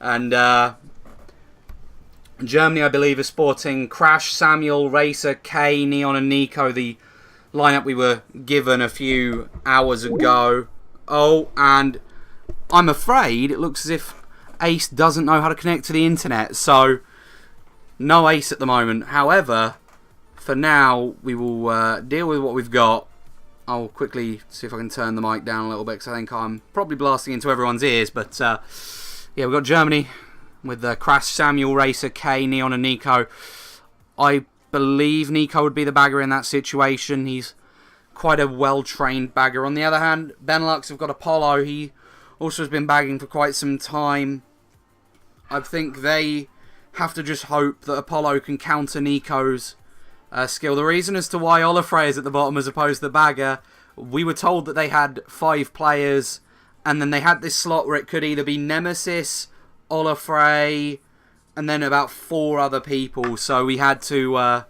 And Germany, I believe, is sporting Crash, Samuel, Racer, K, Neon and Nico, the lineup we were given a few hours ago. Oh, and I'm afraid it looks as if Ace doesn't know how to connect to the internet, so no Ace at the moment. However, for now, we will deal with what we've got. I'll quickly see if I can turn the mic down a little bit, because I think I'm probably blasting into everyone's ears. But yeah, we've got Germany with Crash, Samuel, Racer, K, Neon and Nico. I believe Nico would be the bagger in that situation. He's quite a well-trained bagger. On the other hand, Benelux have got Apollo. He also has been bagging for quite some time. I think they have to just hope that Apollo can counter Nico's skill. The reason as to why Olafray is at the bottom as opposed to the bagger, we were told that they had 5 players, and then they had this slot where it could either be Nemesis, Olafray, and then about 4 other people. So we had to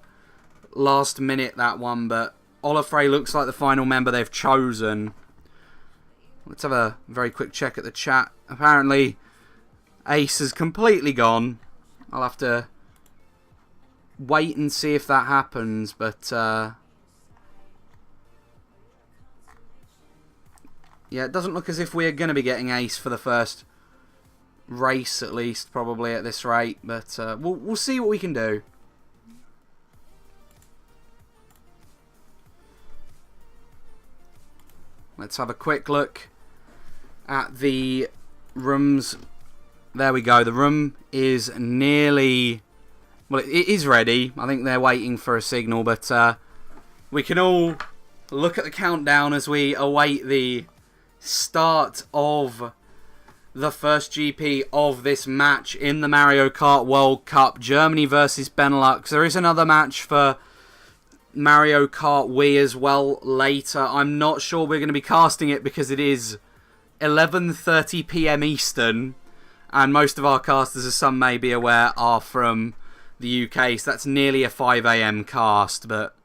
last minute that one, but Olafray looks like the final member they've chosen. Let's have a very quick check at the chat. Apparently, Ace is completely gone. I'll have to wait and see if that happens, but yeah, it doesn't look as if we're going to be getting Ace for the first race, at least, probably at this rate, but we'll see what we can do. Let's have a quick look at the rooms. There we go. The room is nearly... well, it is ready. I think they're waiting for a signal, but we can all look at the countdown as we await the start of the first GP of this match in the Mario Kart World Cup. Germany versus Benelux. There is another match for Mario Kart Wii as well later. I'm not sure we're going to be casting it because it is 11:30 PM Eastern, and most of our casters, as some may be aware, are from the UK, so that's nearly a 5 AM cast, but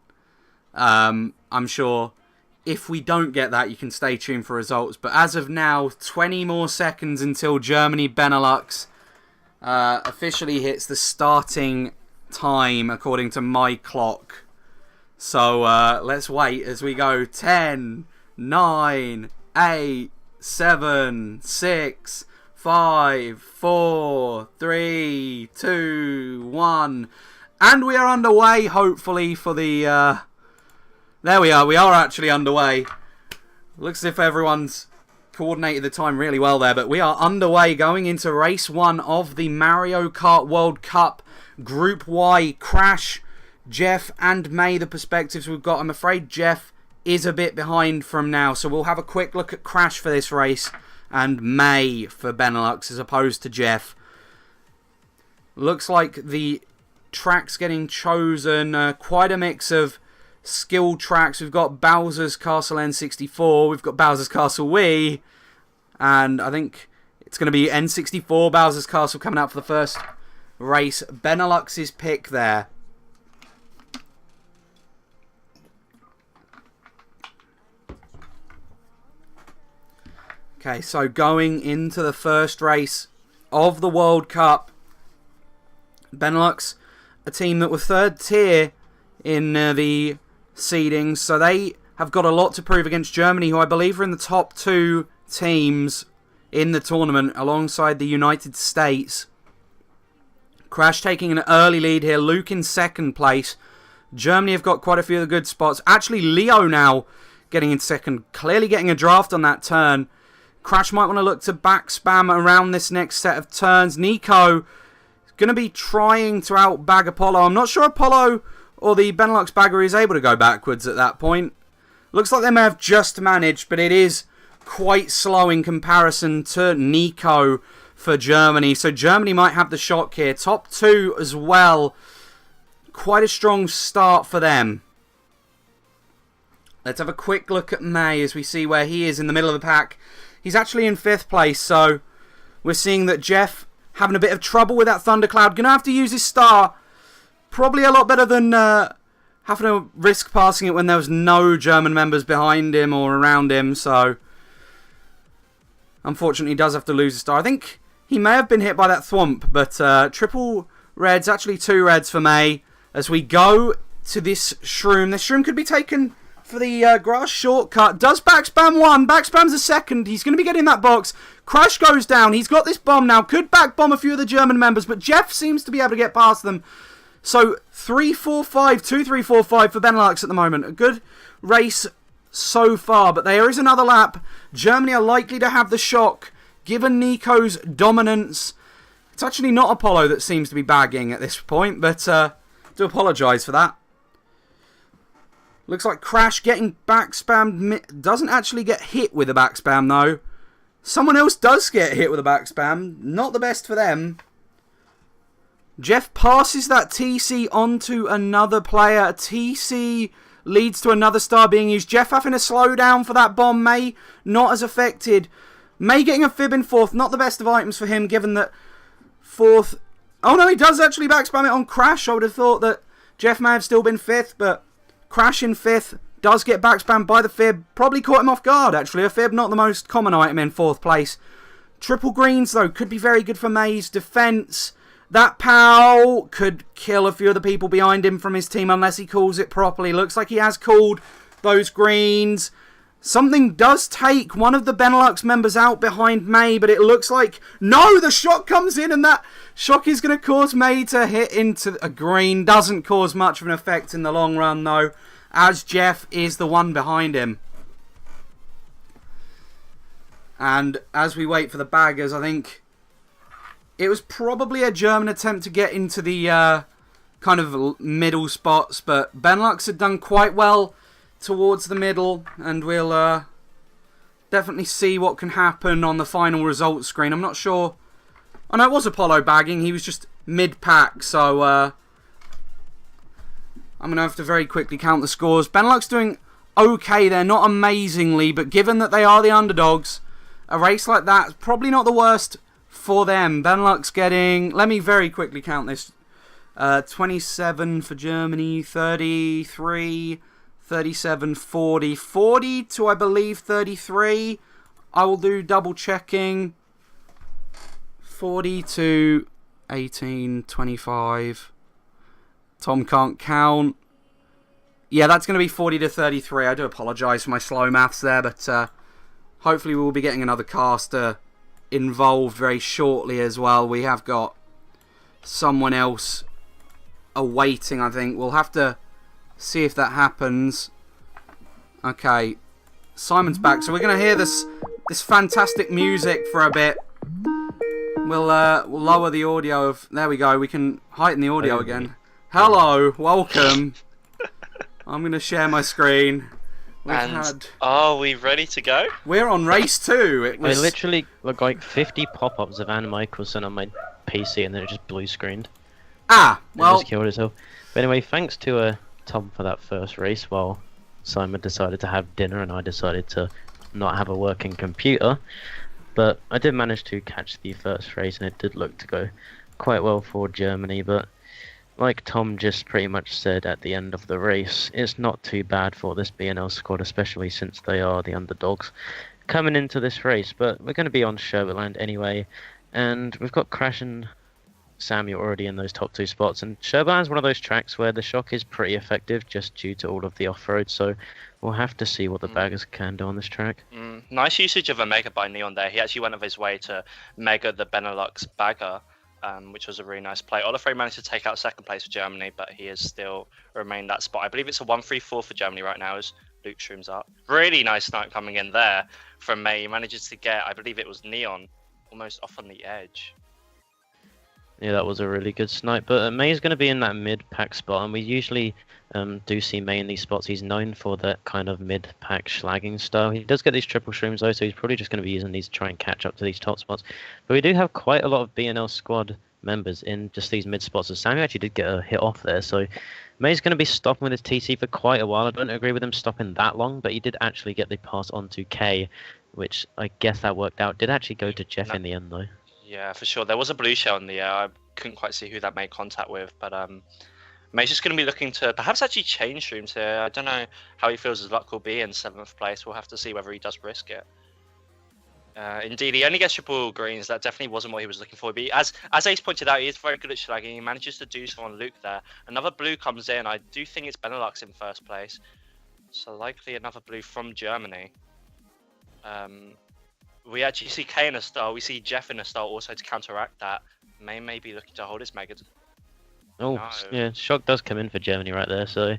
I'm sure if we don't get that, you can stay tuned for results. But as of now, 20 more seconds until Germany Benelux officially hits the starting time according to my clock. So let's wait as we go. 10, 9, 8, 7, 6, 5, 4, 3, 2, 1. And we are underway, hopefully, for the... there we are. We are actually underway. Looks as if everyone's coordinated the time really well there. But we are underway going into race 1 of the Mario Kart World Cup Group Y. Crash, Jeff and May, the perspectives we've got. I'm afraid Jeff is a bit behind from now. So we'll have a quick look at Crash for this race and May for Benelux as opposed to Jeff. Looks like the tracks getting chosen. Quite a mix of skill tracks. We've got Bowser's Castle N64. We've got Bowser's Castle Wii. And I think it's going to be N64 Bowser's Castle coming out for the first race. Benelux's pick there. Okay, so going into the first race of the World Cup, Benelux, a team that were 3rd tier in the seedings, so they have got a lot to prove against Germany, who I believe are in the top 2 teams in the tournament, alongside the United States. Crash taking an early lead here, Luke in 2nd place. Germany have got quite a few of the good spots. Actually, Leo now getting in 2nd, clearly getting a draft on that turn. Crash might want to look to back spam around this next set of turns. Nico is going to be trying to outbag Apollo. I'm not sure Apollo or the Benelux bagger is able to go backwards at that point. Looks like they may have just managed, but it is quite slow in comparison to Nico for Germany. So Germany might have the shock here. Top 2 as well. Quite a strong start for them. Let's have a quick look at May as we see where he is in the middle of the pack. He's actually in 5th place, so we're seeing that Jeff having a bit of trouble with that Thundercloud. Going to have to use his star. Probably a lot better than having to risk passing it when there was no German members behind him or around him. So, unfortunately, he does have to lose his star. I think He may have been hit by that thwomp, but triple reds, actually 2 reds for May. As we go to this shroom. This shroom could be taken for the grass shortcut. Does backspam 1. Backspams a 2nd. He's going to be getting that box. Crash goes down. He's got this bomb now. Could back bomb a few of the German members, but Jeff seems to be able to get past them. So 3-4-5, 2-3-4-5 for Benelux at the moment. A good race so far, but there is another lap. Germany are likely to have the shock, given Nico's dominance. It's actually not Apollo that seems to be bagging at this point, but do apologise for that. Looks like Crash getting backspammed. Doesn't actually get hit with a backspam, though. Someone else does get hit with a backspam. Not the best for them. Jeff passes that TC onto another player. TC leads to another star being used. Jeff having a slow down for that bomb. May not as affected. May getting a fib in 4th. Not the best of items for him, given that 4th... Oh no, he does actually backspam it on Crash. I would have thought that Jeff may have still been 5th, but Crash in 5th does get backspammed by the fib. Probably caught him off guard, actually. A fib, not the most common item in 4th place. Triple greens, though, could be very good for May's defence. That POW could kill a few of the people behind him from his team unless he calls it properly. Looks like he has called those greens. Something does take one of the Benelux members out behind May, but it looks like... No, the shock comes in, and that shock is going to cause May to hit into a green. Doesn't cause much of an effect in the long run, though, as Jeff is the one behind him. And as we wait for the baggers, I think it was probably a German attempt to get into the kind of middle spots, but Benelux had done quite well towards the middle, and we'll definitely see what can happen on the final results screen. I'm not sure. Oh no, it was Apollo bagging. He was just mid-pack, so I'm going to have to very quickly count the scores. Benelux doing okay. They're not amazingly, but given that they are the underdogs, a race like that is probably not the worst for them. Benelux getting... Let me very quickly count this. 27 for Germany, 33... 37, 40, 40 to, I believe, 33. I will do double checking. 40 to 18, 25. Tom can't count. Yeah, that's going to be 40 to 33. I do apologise for my slow maths there, but hopefully we will be getting another caster involved very shortly as well. We have got someone else awaiting, I think. We'll have to see if that happens. Okay, Simon's back, so we're going to hear this fantastic music for a bit. We'll lower the audio of... There we go, we can heighten the audio again. Hello, welcome. I'm going to share my screen. Are we ready to go? We're on race 2. I literally got like 50 pop-ups of Anna Michelson on my PC, and then it just blue screened. Ah, well... It just killed itself. But anyway, thanks to Tom for that first race, while Simon decided to have dinner and I decided to not have a working computer. But I did manage to catch the first race, and it did look to go quite well for Germany. But like Tom just pretty much said at the end of the race, it's not too bad for this BNL squad, especially since they are the underdogs coming into this race. But we're going to be on Sherberland anyway, and we've got Crash and Samuel already in those top 2 spots, and Sherberland's one of those tracks where the shock is pretty effective just due to all of the off-road, so we'll have to see what the baggers can do on this track. Nice usage of a Mega by Neon there. He actually went of his way to Mega the Benelux bagger, which was a really nice play. Olafray managed to take out 2nd place for Germany, but he has still remained that spot. I believe it's a 1-3-4 for Germany right now as Luke shrooms up. Really nice snipe coming in there from May. He manages to get, I believe it was Neon, almost off on the edge. Yeah, that was a really good snipe, but May's going to be in that mid-pack spot, and we usually do see May in these spots. He's known for that kind of mid-pack slagging style. He does get these triple shrooms though, so he's probably just going to be using these to try and catch up to these top spots. But we do have quite a lot of BNL squad members in just these mid spots, and Samuel actually did get a hit off there, so May's going to be stopping with his TC for quite a while. I don't agree with him stopping that long, but he did actually get the pass on to K, which I guess that worked out. Did actually go to Jeff in the end though. Yeah, for sure. There was a blue shell in the air. I couldn't quite see who that made contact with, but May's just going to be looking to perhaps actually change streams here. I don't know how he feels his luck will be in 7th place. We'll have to see whether he does risk it. Indeed, he only gets triple greens. That definitely wasn't what he was looking for. But as Ace pointed out, he is very good at slagging. He manages to do so on Luke there. Another blue comes in. I do think it's Benelux in first place. So likely another blue from Germany. We actually see K in a star. We see Jeff in a star also to counteract that. May be looking to hold his Mega. Oh, No. yeah, shock does come in for Germany right there, so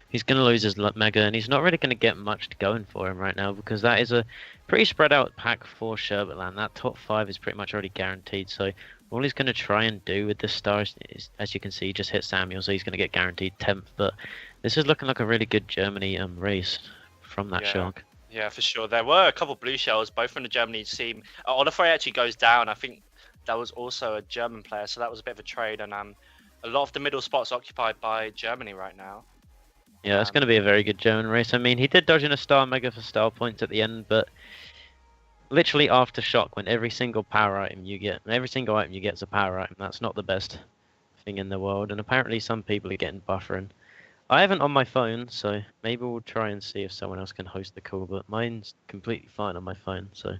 he's going to lose his Mega, and he's not really going to get much going for him right now, because that is a pretty spread out pack for Sherbetland. That top 5 is pretty much already guaranteed, so all he's going to try and do with this star is, as you can see, just hit Samuel, so he's going to get guaranteed 10th, but this is looking like a really good Germany race from that shock. Yeah, for sure. There were a couple blue shells, both from the Germany team. Olafray actually goes down. I think that was also a German player, so that was a bit of a trade, and a lot of the middle spots occupied by Germany right now. Yeah, it's going to be a very good German race. I mean, he did dodge in a star Mega for star points at the end, but literally after shock, when every single power item you get is a power item, that's not the best thing in the world. And apparently some people are getting buffering. I haven't on my phone, so maybe we'll try and see if someone else can host the call, but mine's completely fine on my phone, so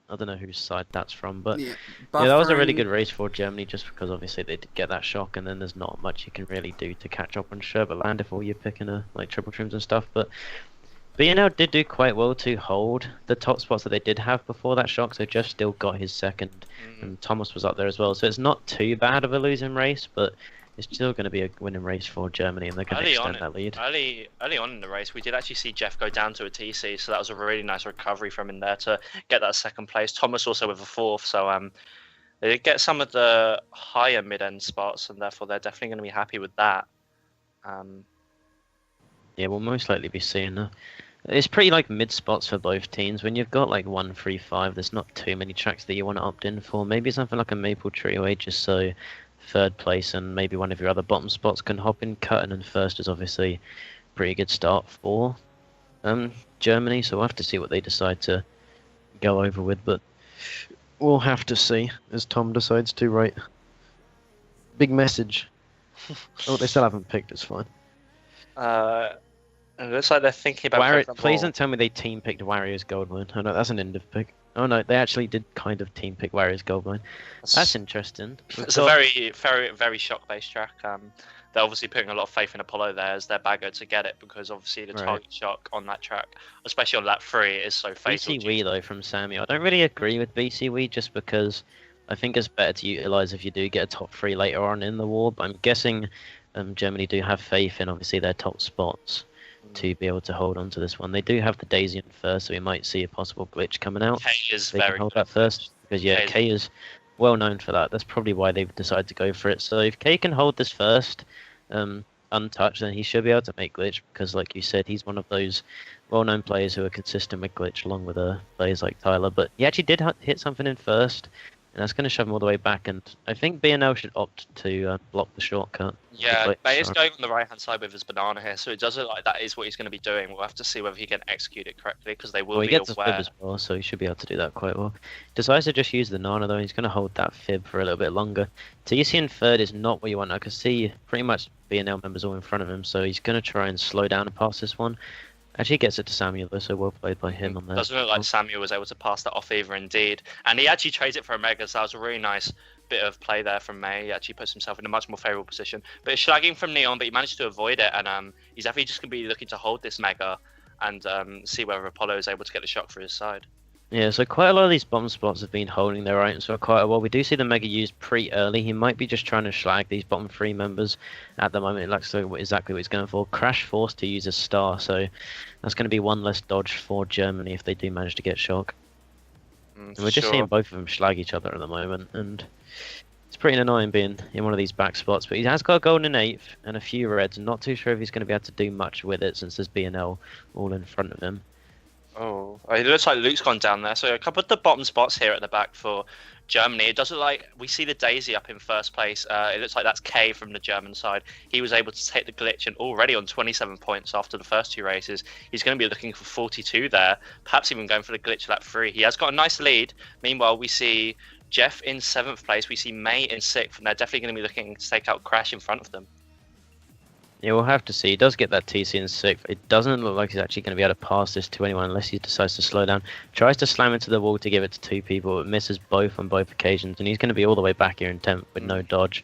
I don't know whose side that's from, but yeah, that was a really good race for Germany, just because obviously they did get that shock, and then there's not much you can really do to catch up on Sherbetland if all you're picking like triple trims and stuff. But BNL did do quite well to hold the top spots that they did have before that shock, so Jeff still got his second, and Thomas was up there as well, so it's not too bad of a losing race, but it's still going to be a winning race for Germany, and they're going to extend that lead. Early on in the race, we did actually see Jeff go down to a TC, so that was a really nice recovery from him there to get that second place. Thomas also with a 4th, so they did get some of the higher mid-end spots, and therefore they're definitely going to be happy with that. Yeah, we'll most likely be seeing that. It's pretty like mid spots for both teams. When you've got like 1, 3, 5, there's not too many tracks that you want to opt in for. Maybe something like a Maple Treeway, just so third place and maybe one of your other bottom spots can hop in. Cutting and first is obviously a pretty good start for Germany, so we'll have to see what they decide to go over with, but we'll have to see as Tom decides to write big message. Oh, they still haven't picked, it's fine. It looks like they're thinking about please don't tell me they team picked Warriors Goldmine. Oh no, that's an end of pick. Oh no, they actually did kind of team pick Warriors Goldmine. That's interesting. It's a very, very, very shock-based track. They're obviously putting a lot of faith in Apollo there as their bagger to get it, because obviously the target shock on that track, especially on lap 3, is so fatal. BCW though from Samuel. I don't really agree with BCW, just because I think it's better to utilise if you do get a top 3 later on in the war, but I'm guessing Germany do have faith in obviously their top spots to be able to hold on to this one. They do have the Daisy in first, so we might see a possible glitch coming out. K is they very can hold that first, because K is well known for that. That's probably why they've decided to go for it. So if K can hold this first untouched, then he should be able to make glitch, because like you said, he's one of those well-known players who are consistent with glitch, along with players like Tyler. But he actually did hit something in first, and that's going to shove him all the way back, and I think BNL should opt to block the shortcut. Yeah, Bay is going on the right-hand side with his banana here, so it does look like that is what he's going to be doing. We'll have to see whether he can execute it correctly, because they will be aware. He gets a fib as well, so he should be able to do that quite well. Decides to just use the nana, though. He's going to hold that fib for a little bit longer. TC in third is not what you want. I can see pretty much BNL members all in front of him, so he's going to try and slow down and pass this one. Actually gets it to Samuel, though, so well played by him on that. Doesn't look like Samuel was able to pass that off either, indeed. And he actually trades it for a Mega, so that was a really nice bit of play there from May. He actually puts himself in a much more favourable position. But it's slagging from Neon, but he managed to avoid it, and he's definitely just going to be looking to hold this Mega and see whether Apollo is able to get the shock for his side. Yeah, so quite a lot of these bottom spots have been holding their items for quite a while. We do see the Mega used pretty early. He might be just trying to schlag these bottom 3 members at the moment. It looks like exactly what he's going for. Crash forced to use a star, so that's going to be one less dodge for Germany if they do manage to get shock. We're just seeing both of them schlag each other at the moment, and it's pretty annoying being in one of these back spots. But he has got a gold in 8th and a few reds. Not too sure if he's going to be able to do much with it, since there's BNL all in front of him. Oh, it looks like Luke's gone down there. So a couple of the bottom spots here at the back for Germany. It does look like we see the Daisy up in first place. It looks like that's K from the German side. He was able to take the glitch, and already on 27 points after the first 2 races. He's going to be looking for 42 there, perhaps even going for the glitch lap 3. He has got a nice lead. Meanwhile, we see Jeff in 7th place. We see May in 6th, and they're definitely going to be looking to take out Crash in front of them. Yeah, we'll have to see. He does get that TC in 6th. It doesn't look like he's actually going to be able to pass this to anyone unless he decides to slow down. Tries to slam into the wall to give it to 2 people, but misses both on both occasions, and he's going to be all the way back here in 10th with no dodge.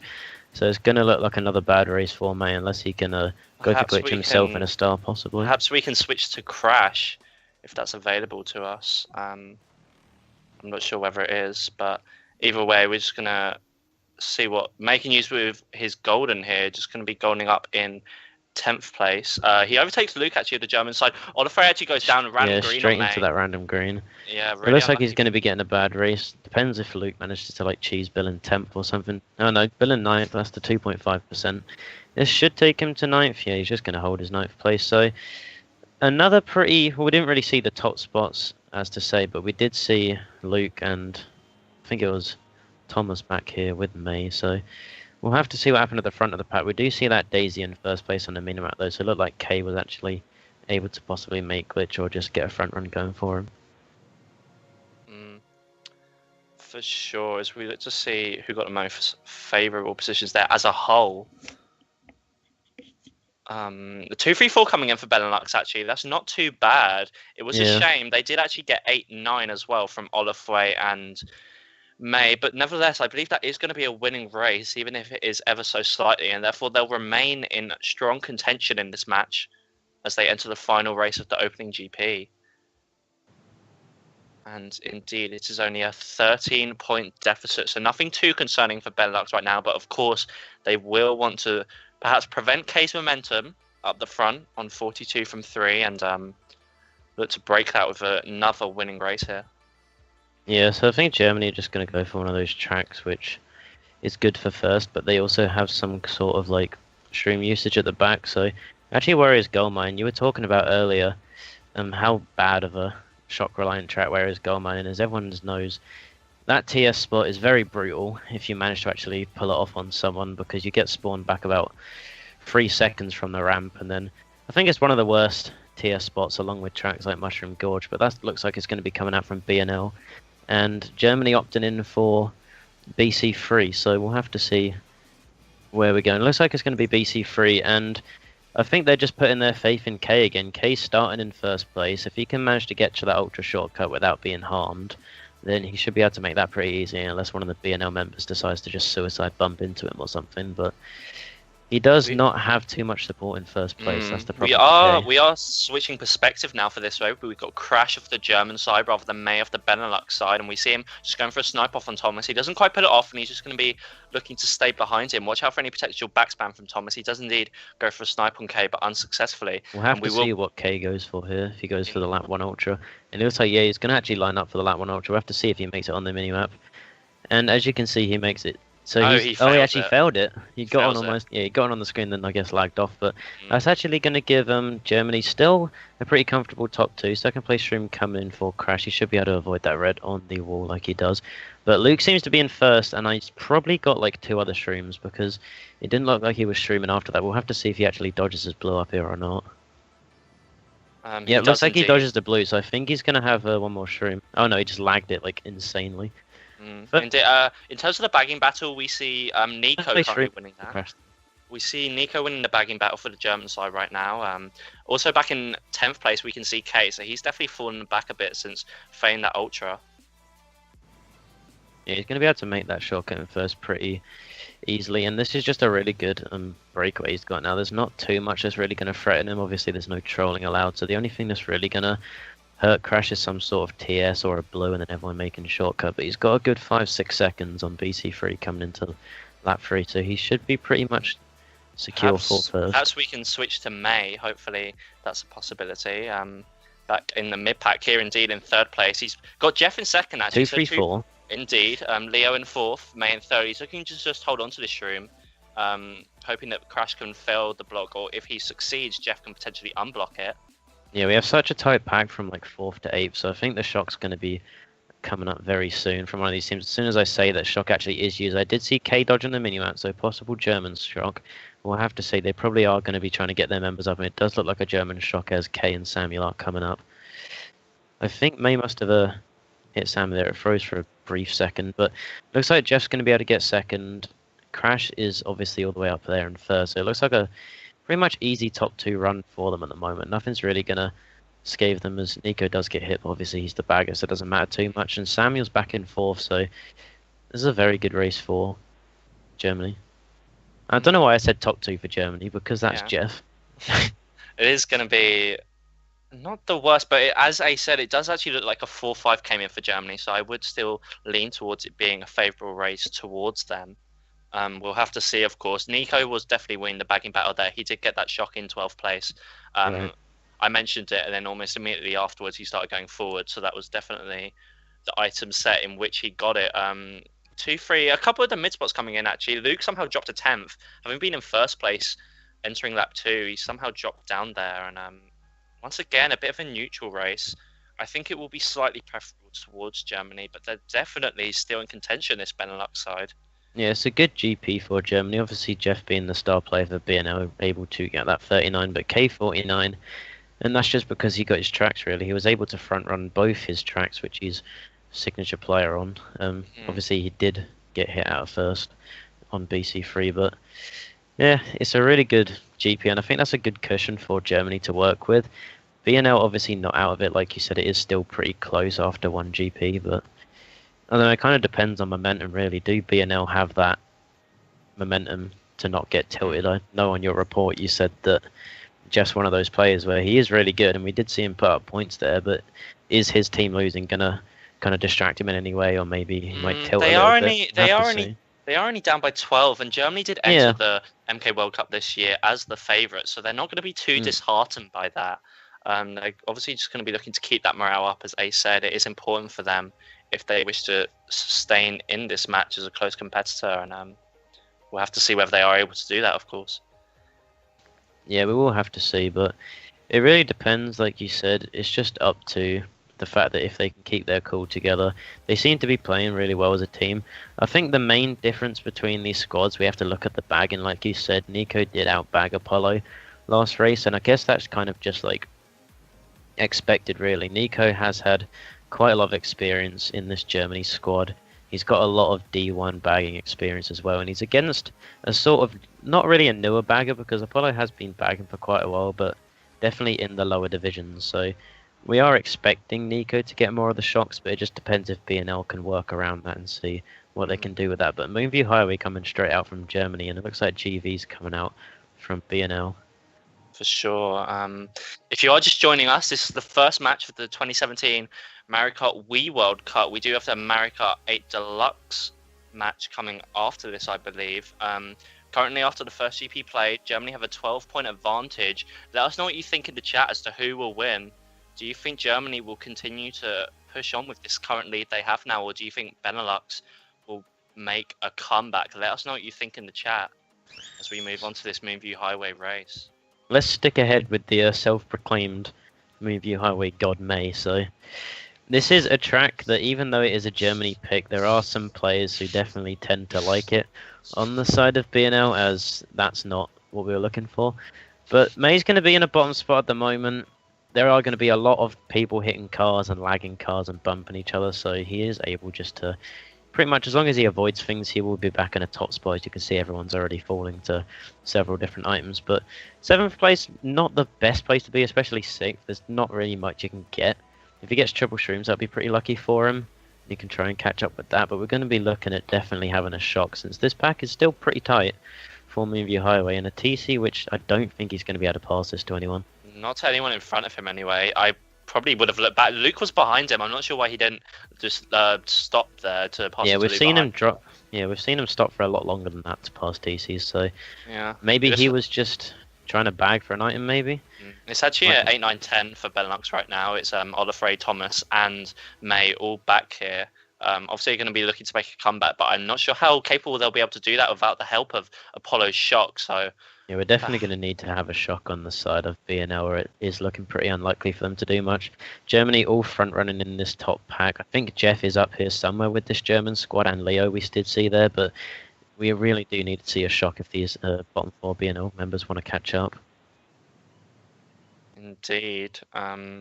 So it's going to look like another bad race for May unless he can go to glitch himself in a star, possibly. Perhaps we can switch to Crash if that's available to us. I'm not sure whether it is, but either way, we're just going to see what May can use with his golden here. Just going to be golding up in 10th place. He overtakes Luke actually at the German side. Olafray actually goes down random green. Straight into that random green. Yeah, really it looks like he's going to be getting a bad race. Depends if Luke manages to like cheese Bill in 10th or something. Oh no, Bill in 9th. That's the 2.5%. This should take him to 9th. Yeah, he's just going to hold his 9th place. So another pretty. Well, we didn't really see the top spots as to say, but we did see Luke and I think it was Thomas back here with May, so we'll have to see what happened at the front of the pack. We do see that Daisy in first place on the minimap though, so it looked like Kay was actually able to possibly make glitch or just get a front run going for him. For sure, as we look to see who got the most favourable positions there as a whole. The 2-3-4 coming in for Benelux actually, that's not too bad. It was a shame. They did actually get 8-9 as well from Olafray and May, but nevertheless, I believe that is going to be a winning race, even if it is ever so slightly, and therefore they'll remain in strong contention in this match as they enter the final race of the opening GP. And indeed, it is only a 13-point deficit, so nothing too concerning for Benelux right now, but of course, they will want to perhaps prevent K's momentum up the front on 42 from 3 and look to break that with another winning race here. Yeah, so I think Germany are just going to go for one of those tracks which is good for first, but they also have some sort of like stream usage at the back, so actually Warriors Gold Mine, you were talking about earlier how bad of a shock reliant track Warriors Gold Mine is. Everyone knows that TS spot is very brutal if you manage to actually pull it off on someone, because you get spawned back about 3 seconds from the ramp, and then I think it's one of the worst TS spots along with tracks like Mushroom Gorge, but that looks like it's going to be coming out from BNL. And Germany opting in for BC3, so we'll have to see where we're going. It looks like it's going to be BC3, and I think they're just putting their faith in K again. K's starting in first place. If he can manage to get to that ultra shortcut without being harmed, then he should be able to make that pretty easy, unless one of the BNL members decides to just suicide bump into him or something. But he does not have too much support in first place. That's the problem. We are switching perspective now for this way. We've got Crash of the German side rather than May of the Benelux side, and we see him just going for a snipe off on Thomas. He doesn't quite put it off, and he's just going to be looking to stay behind him. Watch out for any potential backspam from Thomas. He does indeed go for a snipe on K, but unsuccessfully. We'll have to see what K goes for here. If he goes for the lap 1 ultra, and it looks like he's going to actually line up for the lap 1 ultra. We'll have to see if he makes it on the minimap, and as you can see, he makes it. So he actually failed it. He got on almost. Yeah, he got on the screen, then I guess lagged off. But that's actually going to give Germany still a pretty comfortable top 2. Second place stream coming in for Crash. He should be able to avoid that red on the wall like he does. But Luke seems to be in first, and he's probably got like 2 other streams because it didn't look like he was streaming after that. We'll have to see if he actually dodges his blue up here or not. Yeah, it looks like he dodges the blue, so I think he's going to have 1 more stream. Oh no, he just lagged it like insanely. In terms of the bagging battle, we see Nico currently winning that. We see Nico winning the bagging battle for the German side right now. Also back in 10th place, we can see K, so he's definitely fallen back a bit since failing that ultra. Yeah, he's going to be able to make that shortcut in first pretty easily, and this is just a really good breakaway he's got now. There's not too much that's really going to threaten him. Obviously, there's no trolling allowed, so the only thing that's really going to hurt Crash is some sort of TS or a blue, and then everyone making shortcut. But he's got a good 5-6 seconds on BC3 coming into lap 3, so he should be pretty much secure for first. Perhaps we can switch to May. Hopefully, that's a possibility. Back in the mid pack here, indeed, in 3rd place. He's got Jeff in 2nd, actually. 2-3-4. Indeed. Leo in 4th, May in 3rd. He's looking to just hold on to this room, hoping that Crash can fail the block, or if he succeeds, Jeff can potentially unblock it. Yeah, we have such a tight pack from like 4th to 8th, so I think the shock's going to be coming up very soon from one of these teams. As soon as I say that shock actually is used, I did see K dodge on the minimap, so possible German shock. We'll have to say they probably are going to be trying to get their members up, and it does look like a German shock as K and Samuel are coming up. I think May must have hit Sam there. It froze for a brief second, but looks like Jeff's going to be able to get 2nd. Crash is obviously all the way up there in 1st, so it looks like a pretty much easy top 2 run for them at the moment. Nothing's really going to scathe them as Nico does get hit. Obviously, he's the bagger, so it doesn't matter too much. And Samuel's back in 4th, so this is a very good race for Germany. I don't know why I said top 2 for Germany, because that's Jeff. It is going to be not the worst, but as I said, it does actually look like a 4-5 came in for Germany, so I would still lean towards it being a favourable race towards them. We'll have to see, of course. Nico was definitely winning the bagging battle there. He did get that shock in 12th place. Right. I mentioned it, and then almost immediately afterwards he started going forward, so that was definitely the item set in which he got it. 2, 3, a couple of the mid spots coming in actually. Luke somehow dropped to 10th, having been in 1st place entering lap 2. He somehow dropped down there, and once again a bit of a neutral race. I think it will be slightly preferable towards Germany, but they're definitely still in contention, this Benelux side. Yeah, it's a good GP for Germany. Obviously, Jeff being the star player for BNL, able to get that 39, but K49, and that's just because he got his tracks, really. He was able to front run both his tracks, which he's signature player on. Obviously, he did get hit out first on BC3, but yeah, it's a really good GP, and I think that's a good cushion for Germany to work with. BNL obviously not out of it, like you said, it is still pretty close after one GP, but I don't know, it kind of depends on momentum, really. Do BNL have that momentum to not get tilted? I know on your report you said that Jeff's one of those players where he is really good, and we did see him put up points there, but is his team losing going to kind of distract him in any way, or maybe he might tilt they a are little only, bit? They are only down by 12, and Germany did enter the MK World Cup this year as the favourite, so they're not going to be too disheartened by that. They're obviously just going to be looking to keep that morale up, as Ace said. It is important for them if they wish to sustain in this match as a close competitor, and we'll have to see whether they are able to do that, of course. Yeah, we will have to see, but it really depends, like you said. It's just up to the fact that if they can keep their cool together. They seem to be playing really well as a team. I think the main difference between these squads, we have to look at the bagging. Like you said, Nico did outbag Apollo last race, and I guess that's kind of just like expected, really. Nico has had quite a lot of experience in this Germany squad. He's got a lot of D1 bagging experience as well, and he's against a sort of, not really a newer bagger, because Apollo has been bagging for quite a while, but definitely in the lower divisions. So we are expecting Nico to get more of the shocks, but it just depends if BNL can work around that and see what they can do with that. But Moonview Highway coming straight out from Germany, and it looks like GV's coming out from BNL. For sure. If you are just joining us, this is the first match of the 2017 Mario Kart Wii World Cup. We do have the Mario Kart 8 Deluxe match coming after this, I believe. Currently, after the first GP played, Germany have a 12-point advantage. Let us know what you think in the chat as to who will win. Do you think Germany will continue to push on with this current lead they have now, or do you think Benelux will make a comeback? Let us know what you think in the chat as we move on to this Moonview Highway race. Let's stick ahead with the self-proclaimed Moonview Highway God May. So this is a track that, even though it is a Germany pick, there are some players who definitely tend to like it on the side of BNL, as that's not what we were looking for. But May's going to be in a bottom spot at the moment. There are going to be a lot of people hitting cars and lagging cars and bumping each other, so he is able just to, pretty much as long as he avoids things, he will be back in a top spot. As you can see, everyone's already falling to several different items. But 7th place, not the best place to be, especially 6th. There's not really much you can get. If he gets triple shrooms, that'd be pretty lucky for him. You can try and catch up with that, but we're going to be looking at definitely having a shock, since this pack is still pretty tight for Moonview Highway, and a TC, which I don't think he's going to be able to pass this to anyone. Not to anyone in front of him, anyway. I probably would have looked back. Luke was behind him. I'm not sure why he didn't just stop there to pass. Yeah, we've seen him drop. Yeah, we've seen him stop for a lot longer than that to pass TCs. So yeah, maybe he was just trying to bag for an item. Maybe it's actually at 8, 9, 10 for Benelux right now. It's Olafray, Thomas, and May all back here. Obviously, going to be looking to make a comeback, but I'm not sure how capable they'll be able to do that without the help of Apollo's shock. So yeah, we're definitely going to need to have a shock on the side of BNL, or it is looking pretty unlikely for them to do much. Germany all front running in this top pack. I think Jeff is up here somewhere with this German squad, and Leo we did see there, but we really do need to see a shock if these bottom 4 BNL members want to catch up. Indeed.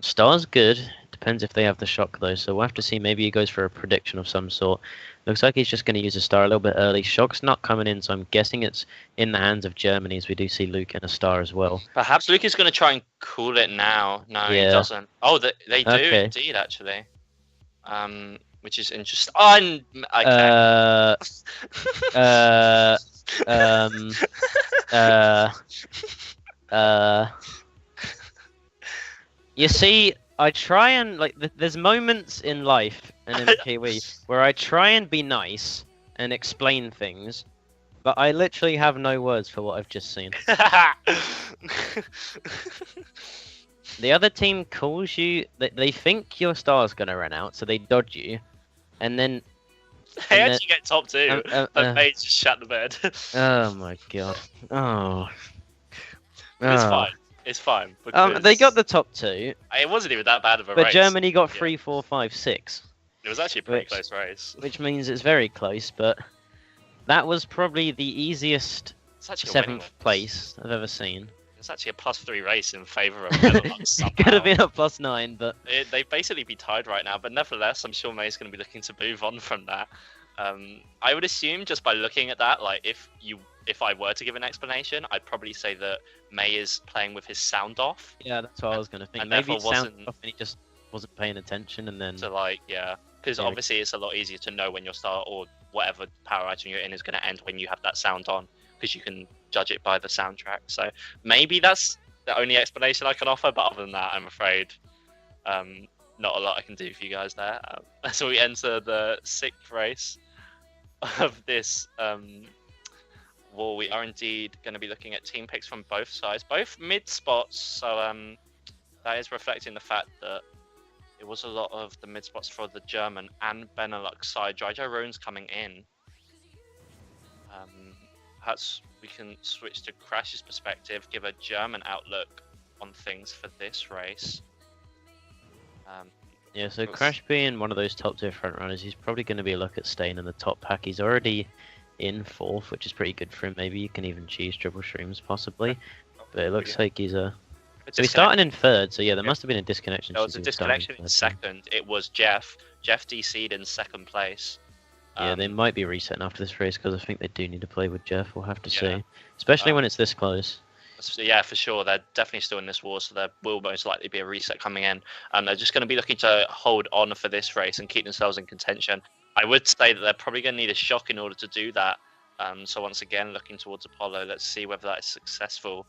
Star's good. depends if they have the shock though. So we'll have to see. Maybe he goes for a prediction of some sort. Looks like he's just going to use a star a little bit early. Shock's not coming in, so I'm guessing it's in the hands of Germany, as we do see Luke in a star as well. Perhaps Luke is going to try and cool it now. No, he Yeah. doesn't. Oh, they do Okay. indeed, actually. Which is interesting. Oh, okay. You see, I try and there's moments in life and in MKW where I try and be nice and explain things, but I literally have no words for what I've just seen. The other team calls you. They think your star's gonna run out, so they dodge you, and then They actually get top 2, but May just shut the bed. oh my god. Oh. It's Oh. fine. It's fine. They got the top 2, It wasn't even that bad of a but race. Germany got Yeah. 3, 4, 5, 6, It was actually a pretty which- close race. which means it's very close. But that was probably the easiest It's actually a winning 7th race. place I've ever seen. It's actually a +3 race in favour of Benelux. It could have been a +9, but They'd basically be tied right now, but nevertheless, I'm sure May's going to be looking to move on from that. I would assume just by looking at that, like if I were to give an explanation, I'd probably say that May is playing with his sound off. yeah, that's what I was gonna think. And Maybe therefore it sounded wasn't- off and he just wasn't paying attention, and then So because Yeah. obviously it's a lot easier to know when your star or whatever power item you're in is going to end when you have that sound on, because you can judge it by the soundtrack. So maybe that's the only explanation I can offer, but other than that, I'm afraid not a lot I can do for you guys there. So we enter the 6th race of this war. We are indeed going to be looking at team picks from both sides, both mid spots. So that is reflecting the fact that it was a lot of the mid spots for the German and Benelux side. Dryjo Rune's coming in. Perhaps we can switch to Crash's perspective, give a German outlook on things for this race. yeah. So Crash being one of those top 2 front runners, he's probably going to be a look at staying in the top pack. He's already in 4th, which is pretty good for him. Maybe you can even choose triple streams possibly, but it looks like he's a. So he's starting in 3rd. So yeah, there must have been a disconnection. There was a since he starting disconnection in 3rd. 2nd. It was Jeff. Jeff DC'd in 2nd place. Yeah, they might be resetting after this race because I think they do need to play with Jeff. We'll have to Yeah. see, especially when it's this close. Yeah, for sure. They're definitely still in this war, so there will most likely be a reset coming in. They're just going to be looking to hold on for this race and keep themselves in contention. I would say that they're probably going to need a shock in order to do that. So once again, looking towards Apollo, let's see whether that is successful.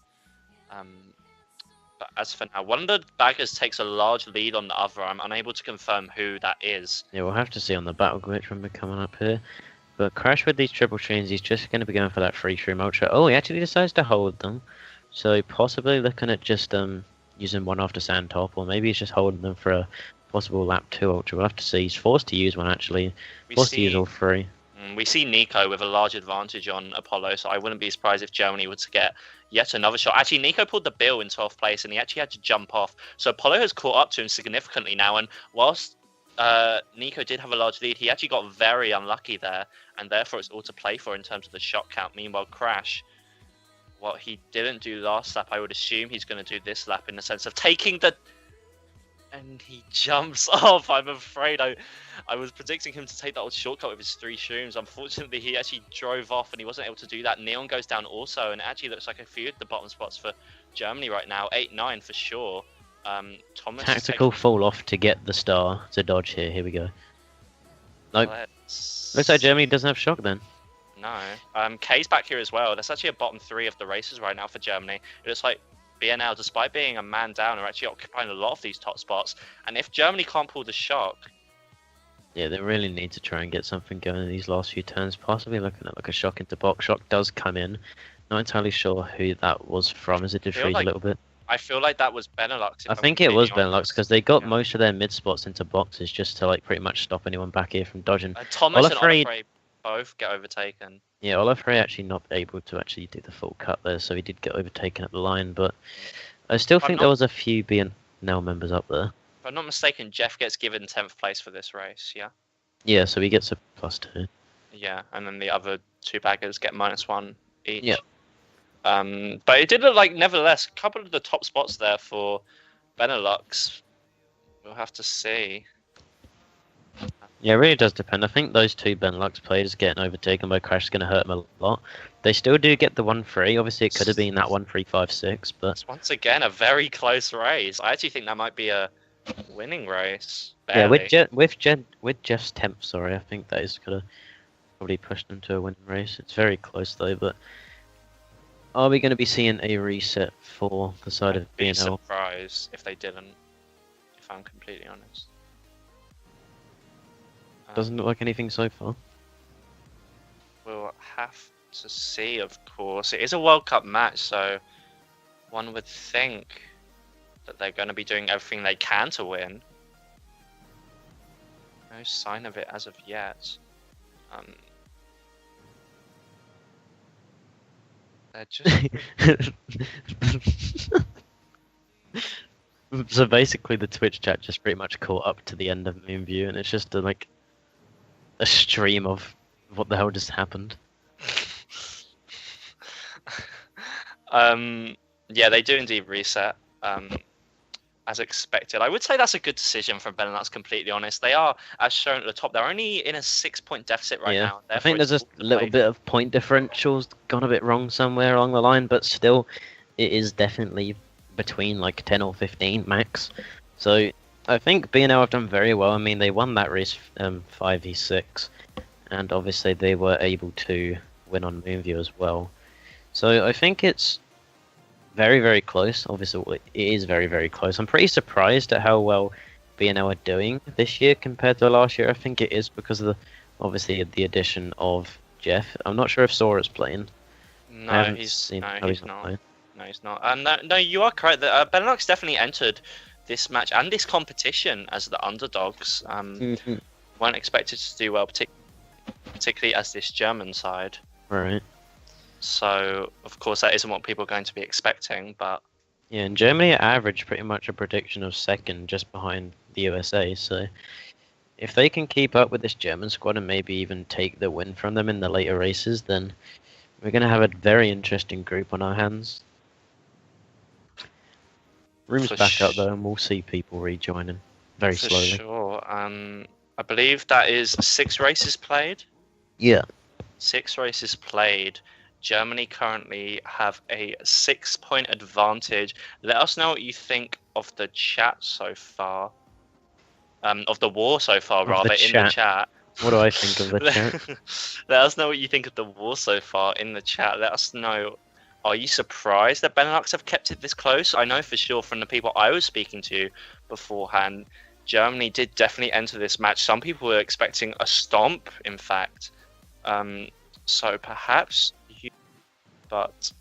But as for now, one of the baggers takes a large lead on the other. I'm unable to confirm who that is. Yeah, we'll have to see on the battle glitch when we're coming up here. But Crash with these triple chains, he's just going to be going for that free shroom ultra. Oh, he actually decides to hold them. So possibly looking at just using one after sand top, or maybe he's just holding them for a possible lap 2 ultra. We'll have to see. He's forced to use one actually. Forced to use all 3. We see Nico with a large advantage on Apollo, so I wouldn't be surprised if Germany were to get yet another shot. Actually, Nico pulled the bill in 12th place, and he actually had to jump off. So Apollo has caught up to him significantly now, and whilst Nico did have a large lead, he actually got very unlucky there, and therefore it's all to play for in terms of the shot count. Meanwhile, Crash, what he didn't do last lap, I would assume he's going to do this lap in the sense of taking the... And he jumps off. I'm afraid I was predicting him to take that old shortcut with his 3 shrooms. Unfortunately, he actually drove off and he wasn't able to do that. Neon goes down also, and it actually looks like a few of the bottom spots for Germany right now. 8-9 for sure. Thomas Tactical fall off to get the star to dodge here. Here we go. Nope. Looks like Germany doesn't have shock then. No. K's back here as well. That's actually a bottom 3 of the races right now for Germany. It looks like BNL, despite being a man down, are actually occupying a lot of these top spots. And if Germany can't pull the shock... Yeah, they really need to try and get something going in these last few turns. Possibly looking at like a shock into box. Shock does come in. Not entirely sure who that was from, as it did freeze a little bit. I feel like that was Benelux. I think it was Benelux because they got most of their mid spots into boxes just to like pretty much stop anyone back here from dodging. Thomas and Olafray- Olafray both get overtaken. Yeah, Olafray actually not able to actually do the full cut there, so he did get overtaken at the line. But I still think there was a few BNL members up there. If I'm not mistaken, Jeff gets given 10th place for this race, yeah? Yeah, so he gets a +2. Yeah, and then the other 2 baggers get -1 each. Yeah. But it did look like, nevertheless, a couple of the top spots there for Benelux We'll have to see. Yeah, it really does depend. I think those two Benelux players getting overtaken by Crash is going to hurt them a lot. They still do get the 1-3. Obviously, it could have been that 1-3-5-6, but It's once again a very close race. I actually think that might be a winning race. yeah, Barely. with Jeff's temp, sorry, I think that is could have probably pushed them to a winning race. It's very close though, but are we going to be seeing a reset for the side I'd of be BNL? surprised if they didn't, if I'm completely honest. Doesn't look like anything so far. We'll have to see, of course. It is a World Cup match, so one would think that they're going to be doing everything they can to win. No sign of it as of yet. They're just... So basically, the Twitch chat just pretty much caught up to the end of Moonview, and it's just like a stream of what the hell just happened. Yeah, they do indeed reset. As expected. I would say that's a good decision from Benelux, completely honest. They are, as shown at the top, they're only in a 6-point deficit right now. I think Therefore, there's a little bit of point differentials gone a bit wrong somewhere along the line, but still, it is definitely between like 10 or 15 max. So I think BNL have done very well. I mean, they won that race 5v6, and obviously they were able to win on Moonview as well. So I think it's very, very close. Obviously, it is very, very close. I'm pretty surprised at how well BNL are doing this year compared to last year. I think it is because of obviously the addition of Jeff. I'm not sure if Sora's playing. No, he's not. not. No, he's not. No, you are correct. Benelux definitely entered this match and this competition as the underdogs. Weren't expected to do well, particularly as this German side. Right. So, of course, that isn't what people are going to be expecting, but... Yeah, and Germany averaged pretty much a prediction of second just behind the USA, so if they can keep up with this German squad and maybe even take the win from them in the later races, then we're going to have a very interesting group on our hands. Room's back up, though, and we'll see people rejoining very slowly. For sure. I believe that is 6 races played? Yeah. 6 races played. Germany currently have a 6-point advantage. Let us know what you think of the chat so far. Of the war so far, rather, in the chat. What do I think of the chat? Let us know what you think of the war so far in the chat. Let us know, are you surprised that Benelux have kept it this close? I know for sure from the people I was speaking to beforehand, Germany did definitely enter this match. Some people were expecting a stomp, in fact. So perhaps... But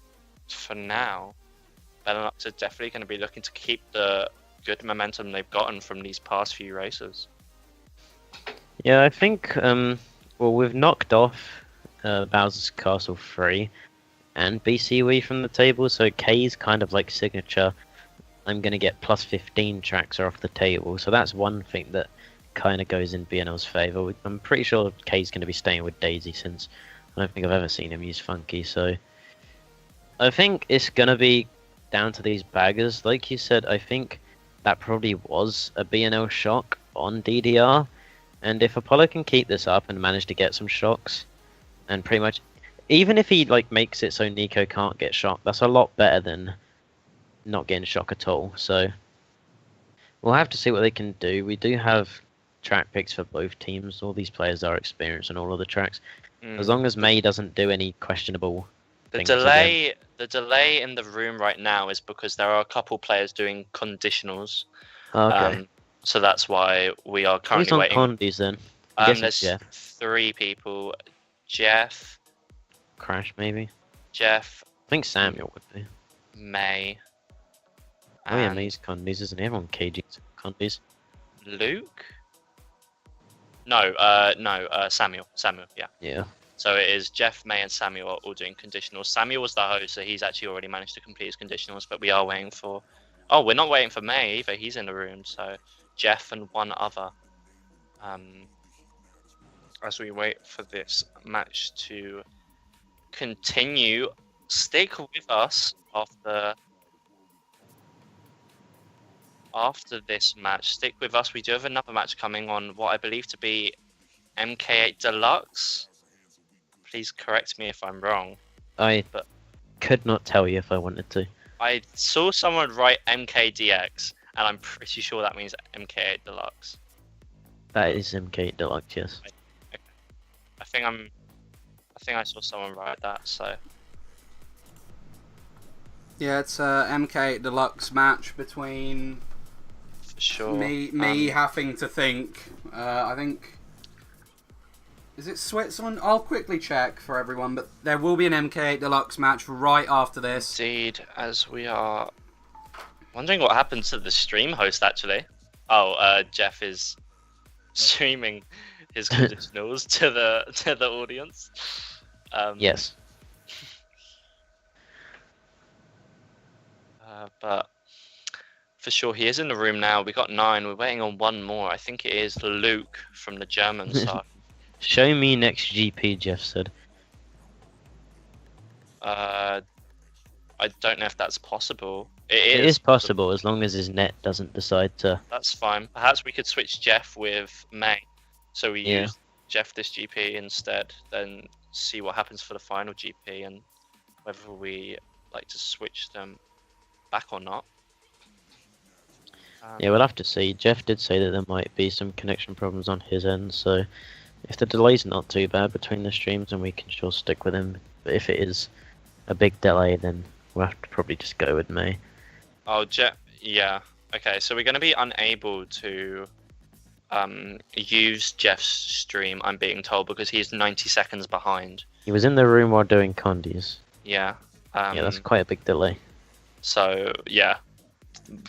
for now, Benelux are definitely going to be looking to keep the good momentum they've gotten from these past few races. Yeah, I think, well, we've knocked off Bowser's Castle 3 and BCWE from the table, so K's kind of like signature, I'm going to get plus 15 tracks are off the table, so that's one thing that kind of goes in BNL's favour. I'm pretty sure K's going to be staying with Daisy since I don't think I've ever seen him use Funky, so... I think it's going to be down to these baggers. Like you said, I think that probably was a BNL shock on DDR. And if Apollo can keep this up and manage to get some shocks, and pretty much, even if he like makes it so Nico can't get shocked, that's a lot better than not getting shock at all. So we'll have to see what they can do. We do have track picks for both teams. All these players are experienced on all of the tracks. As long as May doesn't do any questionable The things delay in the room right now is because there are a couple players doing conditionals. Okay. So that's why we are currently waiting. Who's on condies then? I guess it's There's Jeff. 3 people. Jeff, Crash maybe. Jeff, I think Samuel would be. May. Oh yeah, and May's condies, isn't he? Everyone KG's condies. Luke? No, Samuel. Samuel, yeah. Yeah. So it is Jeff, May, and Samuel are all doing conditionals. Samuel was the host, so he's actually already managed to complete his conditionals, but we are waiting for... Oh, we're not waiting for May either. He's in the room, so Jeff and one other. As we wait for this match to continue, stick with us after after this match, stick with us. We do have another match coming on what I believe to be MK8 Deluxe. Please correct me if I'm wrong. I But- could not tell you if I wanted to. I saw someone write MKDX, and I'm pretty sure that means MK8 Deluxe. That is MK Deluxe, yes. I think I saw someone write that. So Yeah, it's a MK Deluxe match between for sure. me having to think. I think. Is it Switzerland? I'll quickly check for everyone, but there will be an MK8 Deluxe match right after this. Indeed, as we are wondering what happened to the stream host actually. Oh, Jeff is streaming his conditionals to the audience. Yes. But for sure, he is in the room now. We got 9. We're waiting on one more. I think it is Luke from the German side. Show me next GP, Jeff said. I don't know if that's possible. It is possible as long as his net doesn't decide to. That's fine. Perhaps we could switch Jeff with May. So we Yeah. use Jeff this GP instead, then see what happens for the final GP and whether we like to switch them back or not. Yeah, we'll have to see. Jeff did say that there might be some connection problems on his end, so if the delay's not too bad between the streams, then we can sure stick with him. But if it is a big delay, then we'll have to probably just go with May. Oh, Jeff. Yeah. Okay, so we're going to be unable to use Jeff's stream, I'm being told, because he's 90 seconds behind. He was in the room while doing condies. Yeah. Yeah, that's quite a big delay. So, yeah,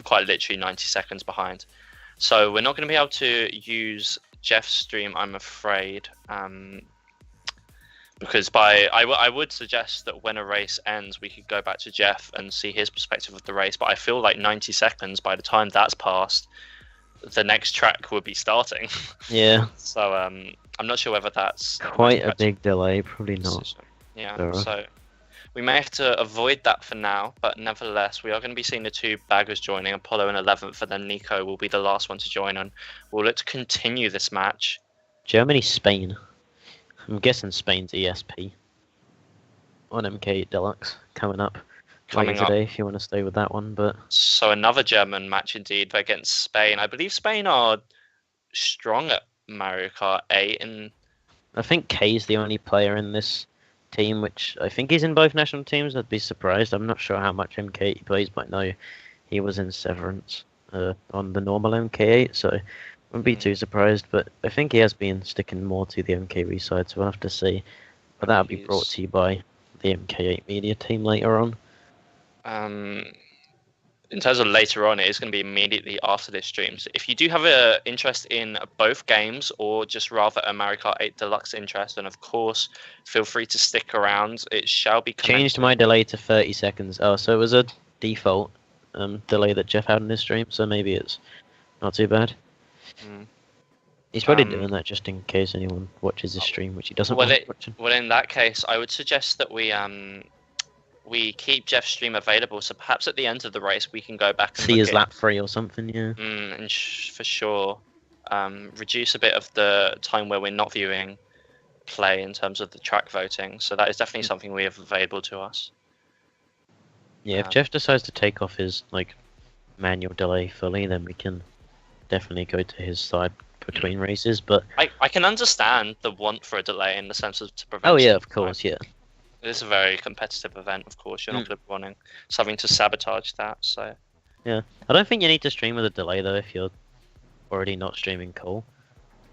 quite literally 90 seconds behind. So we're not going to be able to use Jeff's stream, I'm afraid, because I would suggest that when a race ends, we could go back to Jeff and see his perspective of the race, but I feel like 90 seconds, by the time that's passed, the next track will be starting. Yeah. So I'm not sure whether that's Quite a big delay, probably not. Yeah, Sure. so we may have to avoid that for now, but nevertheless, we are going to be seeing the 2 baggers joining, Apollo and 11th, and then Nico will be the last one to join, and we'll look to continue this match. Germany, Spain. I'm guessing Spain's ESP. On MK Deluxe coming up Coming later today if you want to stay with that one, but So another German match indeed against Spain. I believe Spain are strong at Mario Kart 8, and I think Kay's the only player in this team, which I think he's in both national teams. I'd be surprised. I'm not sure how much MK he plays, but I know he was in Severance on the normal MK8, so I wouldn't be too surprised. But I think he has been sticking more to the MKV side, so we'll have to see. But that'll be brought to you by the MK8 media team later on. in terms of later on, it is going to be immediately after this stream. So if you do have an interest in both games, or just rather a Mario Kart 8 Deluxe interest, then of course feel free to stick around. It shall be Changed my delay to 30 seconds. Oh, so it was a default delay that Jeff had in his stream, so maybe it's not too bad. Mm. He's probably doing that just in case anyone watches his stream, which he doesn't want watching. Well, in that case, I would suggest that we keep Jeff's stream available, so perhaps at the end of the race we can go back and See look his at- lap 3 or something, yeah. and for sure reduce a bit of the time where we're not viewing play in terms of the track voting. So that is definitely something we have available to us. Yeah, if Jeff decides to take off his manual delay fully, then we can definitely go to his side between races. But I can understand the want for a delay in the sense of to prevent. oh yeah, some of course, yeah. It is a very competitive event, of course. You're not going to be wanting something to sabotage that. So Yeah, I don't think you need to stream with a delay though if you're already not streaming cool,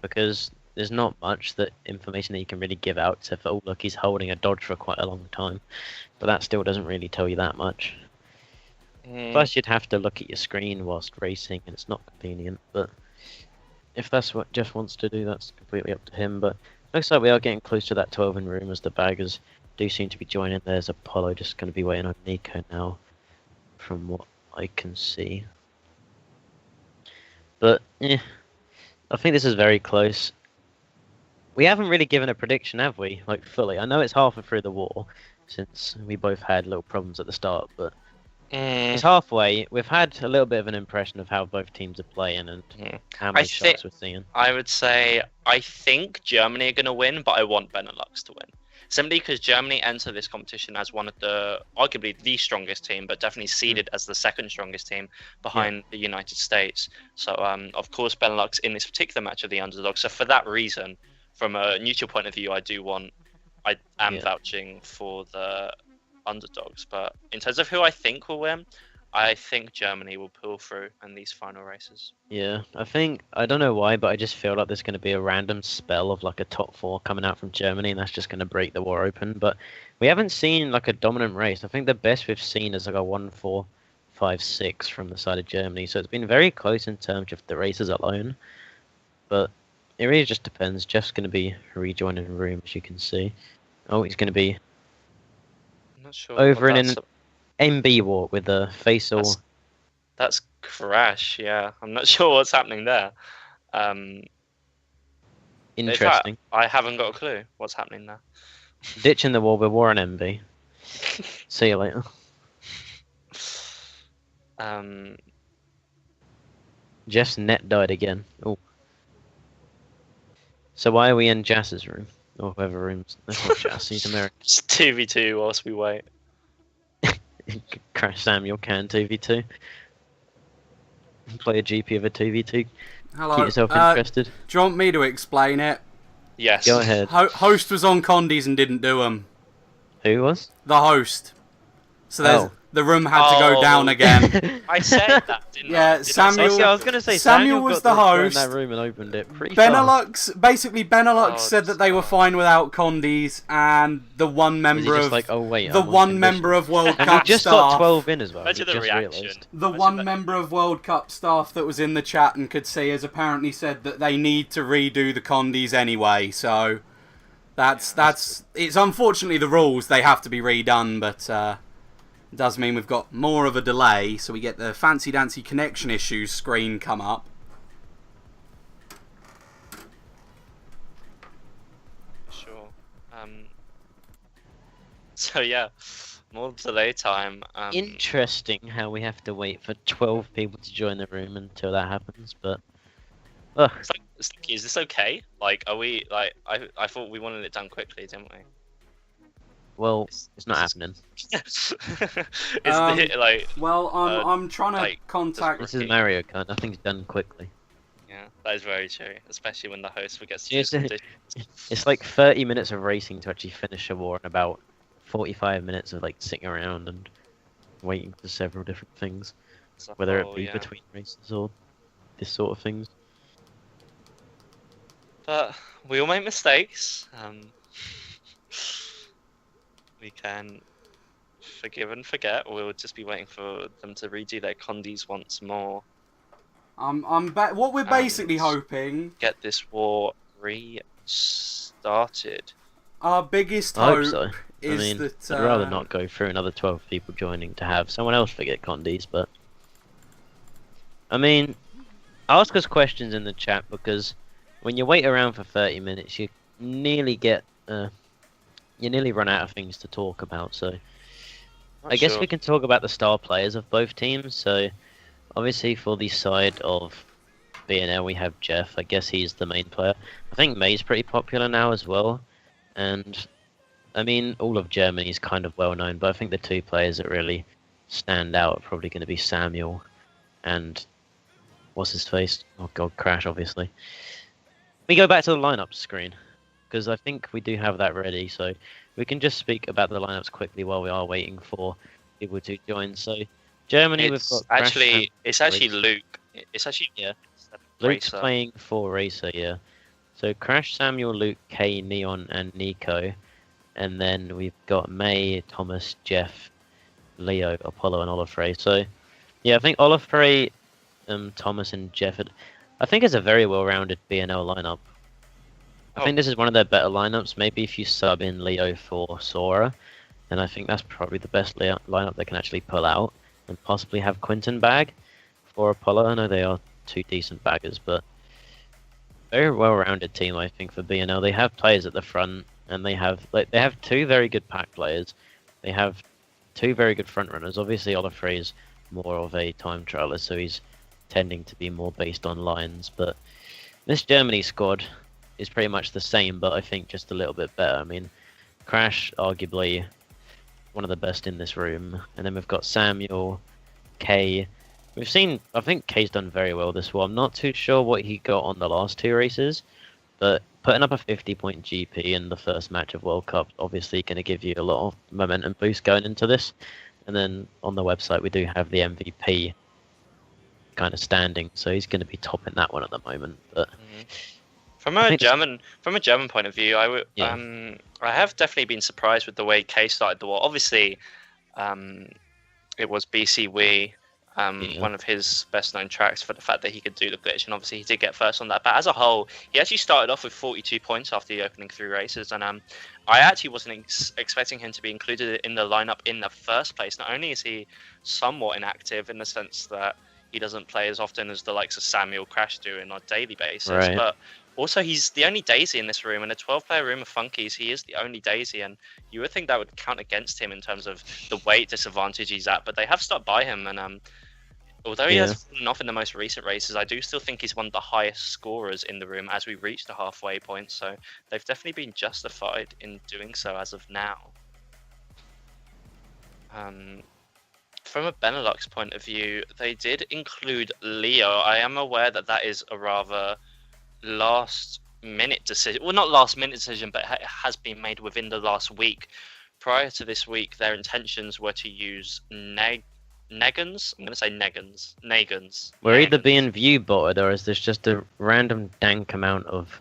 because there's not much that information that you can really give out except for, oh look, he's holding a dodge for quite a long time, but that still doesn't really tell you that much. Plus you'd have to look at your screen whilst racing, and it's not convenient. But if that's what Jeff wants to do, that's completely up to him. But looks like we are getting close to that 12 in room as the baggers do seem to be joining. There's Apollo just going to be waiting on Nico now, from what I can see. But yeah, I think this is very close. We haven't really given a prediction, have we? Fully. I know it's halfway through the war, since we both had little problems at the start, but It's halfway. We've had a little bit of an impression of how both teams are playing and how many shots we're seeing. I would say I think Germany are going to win, but I want Benelux to win. Simply because Germany enter this competition as one of the, arguably the strongest team, but definitely seeded as the second strongest team behind the United States. So, of course, Benelux in this particular match are the underdog. So for that reason, from a neutral point of view, I am vouching for the underdogs. But in terms of who I think will win, I think Germany will pull through in these final races. Yeah, I don't know why, but I just feel like there's going to be a random spell of like a top 4 coming out from Germany, and that's just going to break the war open. But we haven't seen like a dominant race. I think the best we've seen is like a 1-4-5-6 from the side of Germany. So it's been very close in terms of the races alone. But it really just depends. Jeff's going to be rejoining the room, as you can see. Oh, he's going to be I'm not sure over in an MB walk with a face all. That's Crash, yeah. I'm not sure what's happening there. Interesting. I haven't got a clue what's happening there. Ditching the wall with War and MB. See you later. Jeff's net died again. Oh. So why are we in Jass's room? Or whoever room's... That's not Jass, he's American. Just 2v2 whilst we wait. Crash Samuel can 2v2. Play a GP of a 2v2. Hello. Keep yourself interested. Do you want me to explain it? Yes. Go ahead. Host was on condies and didn't do them. Who was? The host. So the room had to go down again. I said that, didn't I? Yeah, Samuel. I was going to say Samuel was the host. In that room and opened it. Pretty Benelux said that they were fine without condies, and the one member of member of World and Cup we just staff. got 12 in as well. Imagine the reaction. The one member of World Cup staff that was in the chat and could see has apparently said that they need to redo the condies anyway. So that's it's unfortunately the rules. They have to be redone, but. It does mean we've got more of a delay, so we get the fancy dancy connection issues screen come up. Sure. So yeah, more delay time. Interesting how we have to wait for 12 people to join the room until that happens, but... Is this okay? Like, are we, like, I thought we wanted it done quickly, didn't we? Well, it's not happening. I'm trying to contact... This is Mario Kart, nothing's done quickly. Yeah, that is very true, especially when the host forgets to use conditions. It's like 30 minutes of racing to actually finish a war and about 45 minutes of like sitting around and waiting for several different things. Whether it be between races or this sort of things. But we all make mistakes. We can forgive and forget. We'll just be waiting for them to redo their condies once more. What we're basically hoping... Get this war restarted. Our biggest hope hope is that... I'd rather not go through another 12 people joining to have someone else forget condies, but... I mean, ask us questions in the chat, because when you wait around for 30 minutes, you nearly get... you nearly run out of things to talk about, so I guess we can talk about the star players of both teams. So obviously for the side of BNL we have Jeff. I guess he's the main player. I think May's pretty popular now as well, and I mean all of Germany is kind of well known, but I think the two players that really stand out are probably going to be Samuel and what's his face? Oh god, Crash, obviously. We go back to the lineup screen, because I think we do have that ready, so we can just speak about the lineups quickly while we are waiting for people to join. So Germany, we've got it's actually Luke. It's actually Luke's playing for Racer, yeah. So Crash, Samuel, Luke, Kay, Neon, and Nico, and then we've got May, Thomas, Jeff, Leo, Apollo, and Olafray. So yeah, I think Olafray, Thomas, and Jeff. I think it's a very well-rounded BNL lineup. I think this is one of their better lineups. Maybe if you sub in Leo for Sora, then I think that's probably the best lineup they can actually pull out, and possibly have Quinton bag for Apollo. I know they are two decent baggers, but very well-rounded team, I think, for BNL. They have players at the front, and they have two very good pack players. They have two very good front runners. Obviously, Olafray is more of a time trialer, so he's tending to be more based on lines. But this Germany squad is pretty much the same, but I think just a little bit better. I mean, Crash, arguably one of the best in this room. And then we've got Samuel, Kay. We've seen, I think Kay's done very well this one. I'm not too sure what he got on the last two races, but putting up a 50-point GP in the first match of World Cup obviously going to give you a lot of momentum boost going into this. And then on the website we do have the MVP kind of standing, so he's going to be topping that one at the moment. But from a German point of view, I have definitely been surprised with the way Kay started the war. Obviously, it was BC Wii. One of his best known tracks for the fact that he could do the glitch, and obviously he did get first on that. But as a whole, he actually started off with 42 points after the opening 3 races, and I actually wasn't expecting him to be included in the lineup in the first place. Not only is he somewhat inactive in the sense that he doesn't play as often as the likes of Samuel Crash do on a daily basis, but also he's the only Daisy in this room. In a 12-player room of Funkies, he is the only Daisy, and you would think that would count against him in terms of the weight disadvantage he's at, but they have stuck by him, and although he has fallen off in the most recent races, I do still think he's one of the highest scorers in the room as we reach the halfway point. So they've definitely been justified in doing so as of now. From a Benelux point of view, they did include Leo. I am aware that that is a rather last-minute decision. Well, not last-minute decision, but it has been made within the last week. Prior to this week, their intentions were to use Negans. I'm going to say Nagans. We're either being view botted, or is this just a random dank amount of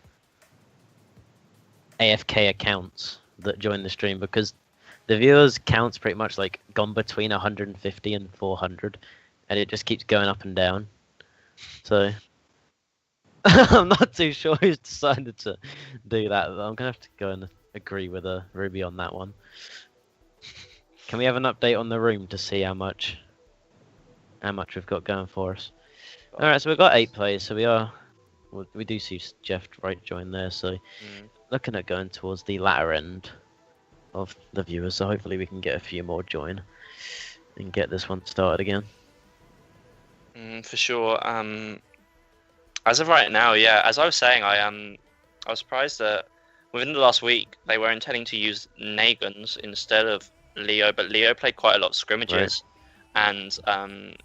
AFK accounts that join the stream? Because the viewers counts pretty much like gone between 150 and 400, and it just keeps going up and down. So I'm not too sure who's decided to do that. I'm going to have to go and agree with Ruby on that one. Can we have an update on the room to see how much we've got going for us? Alright, so we've got 8 players, so we do see Jeff right join there, so looking at going towards the latter end of the viewers, so hopefully we can get a few more join and get this one started again. For sure. As of right now, yeah, as I was saying, I was surprised that within the last week they were intending to use Nagans instead of Leo, but Leo played quite a lot of scrimmages. And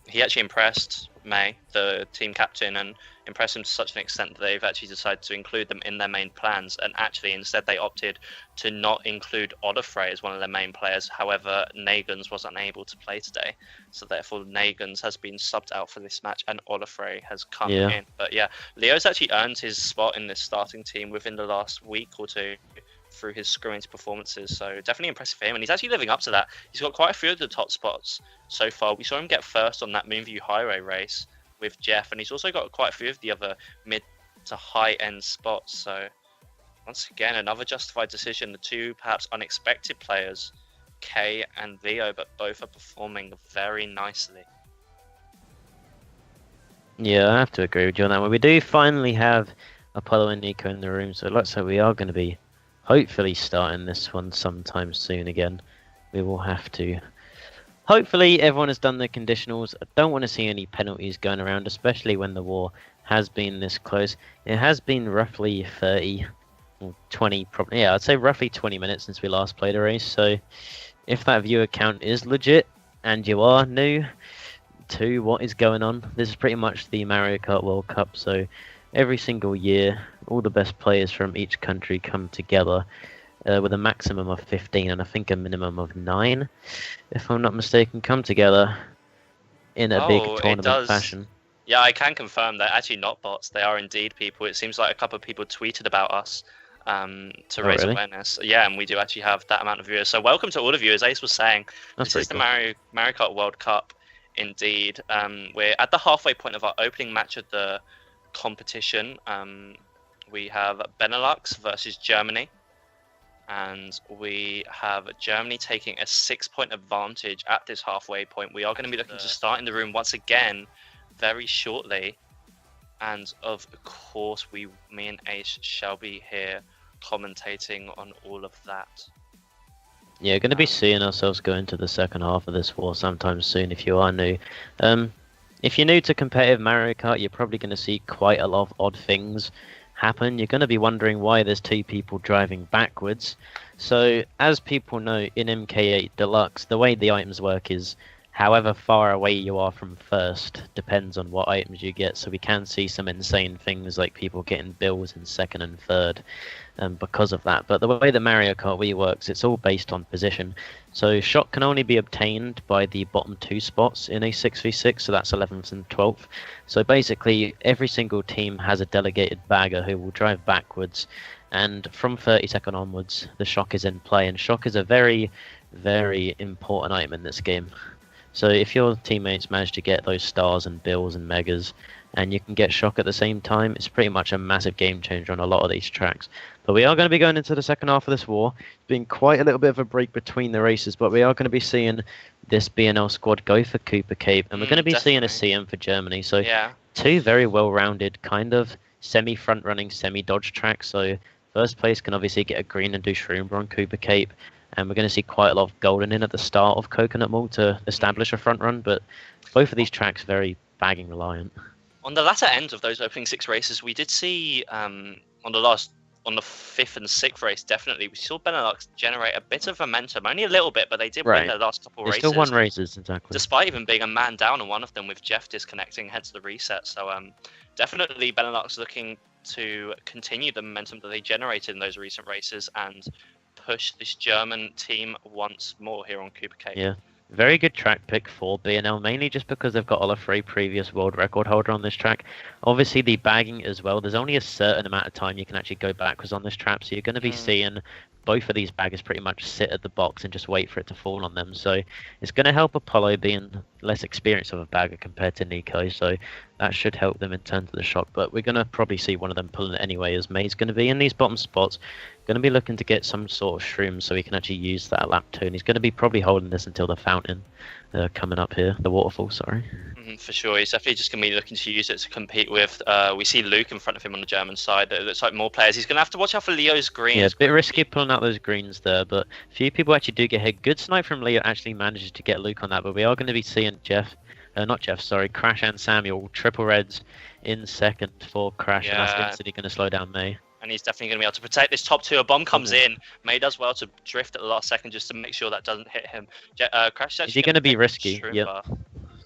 he actually impressed May, the team captain, and impressed him to such an extent that they've actually decided to include them in their main plans. And actually, instead, they opted to not include Odafray as one of their main players. However, Nagans was unable to play today, so therefore Nagans has been subbed out for this match, and Odafray has come in. But yeah, Leo's actually earned his spot in this starting team within the last week or two through his scrimmage performances, so definitely impressive for him, and he's actually living up to that. He's got quite a few of the top spots so far. We saw him get first on that Moonview Highway race with Jeff, and he's also got quite a few of the other mid to high end spots. So once again, another justified decision. The two perhaps unexpected players, Kay and Leo, but both are performing very nicely. Yeah, I have to agree with you on that one. We do finally have Apollo and Nico in the room, so it looks like we are going to be hopefully starting this one sometime soon again. We will have to. Hopefully everyone has done their conditionals. I don't want to see any penalties going around, especially when the war has been this close. It has been roughly 30 or 20, probably, yeah, I'd say roughly 20 minutes since we last played a race. So if that viewer count is legit and you are new to what is going on, this is pretty much the Mario Kart World Cup. So every single year, all the best players from each country come together with a maximum of 15 and I think a minimum of 9, if I'm not mistaken, come together in a big tournament fashion. Yeah, I can confirm they're actually not bots. They are indeed people. It seems like a couple of people tweeted about us to raise awareness. Yeah, and we do actually have that amount of viewers. So welcome to all the viewers. Ace was saying, this is the Mario Kart World Cup indeed. We're at the halfway point of our opening match of the competition. We have Benelux versus Germany, and we have Germany taking a 6-point advantage at this halfway point. We are going to be looking to start in the room once again very shortly, and of course me and Ace shall be here commentating on all of that. Yeah, going to be seeing ourselves go into the second half of this war sometime soon if you are new. If you're new to competitive Mario Kart, you're probably going to see quite a lot of odd things happen. You're going to be wondering why there's two people driving backwards. So, as people know, in MK8 Deluxe, the way the items work is however far away you are from first depends on what items you get. So we can see some insane things like people getting bills in second and third because of that. But the way that Mario Kart Wii works, it's all based on position. So shot can only be obtained by the bottom 2 spots in a 6v6, so that's 11th and 12th. So basically, every single team has a delegated bagger who will drive backwards, and from 30-second onwards, the shock is in play. And shock is a very, very important item in this game. So if your teammates manage to get those stars and bills and megas, and you can get shock at the same time, it's pretty much a massive game changer on a lot of these tracks. But we are going to be going into the second half of this war. It's been quite a little bit of a break between the races, but we are going to be seeing this BNL squad go for Cooper Cape, and we're going to be seeing a CM for Germany. So two very well-rounded kind of semi-front-running, semi-dodge tracks. So first place can obviously get a green and do Shroomba on Cooper Cape. And we're going to see quite a lot of golden in at the start of Coconut Mall to establish a front run, but both of these tracks very bagging reliant. On the latter end of those opening 6 races, we did see on the 5th and 6th race, definitely, we saw Benelux generate a bit of momentum, only a little bit, but they did win their last couple races. They still won races, exactly. Despite even being a man down on one of them with Jeff disconnecting, hence the reset. So definitely Benelux looking to continue the momentum that they generated in those recent races and push this German team once more here on Cooper Cape. Yeah, very good track pick for BNL, mainly just because they've got Olafray, previous world record holder on this track. Obviously the bagging as well, there's only a certain amount of time you can actually go backwards on this track, so you're going to be seeing both of these baggers pretty much sit at the box and just wait for it to fall on them. So it's going to help Apollo being less experienced of a bagger compared to Nico, so that should help them in terms of the shock. But we're going to probably see one of them pulling it anyway, as May's going to be in these bottom spots, going to be looking to get some sort of shroom so he can actually use that lap 2, and he's going to be probably holding this until the fountain coming up here, the waterfall, sorry. For sure, he's definitely just going to be looking to use it to compete with. We see Luke in front of him on the German side. It looks like more players. He's going to have to watch out for Leo's greens. Yeah, it's a bit risky pulling out those greens there, but a few people actually do get hit. Good snipe from Leo actually manages to get Luke on that, but we are going to be seeing Crash and Samuel, triple reds in second for Crash, and that's instantly going to slow down May. And he's definitely going to be able to protect this top 2. A bomb comes in. May does well to drift at the last second just to make sure that doesn't hit him. Crash is he going to be risky? Yep.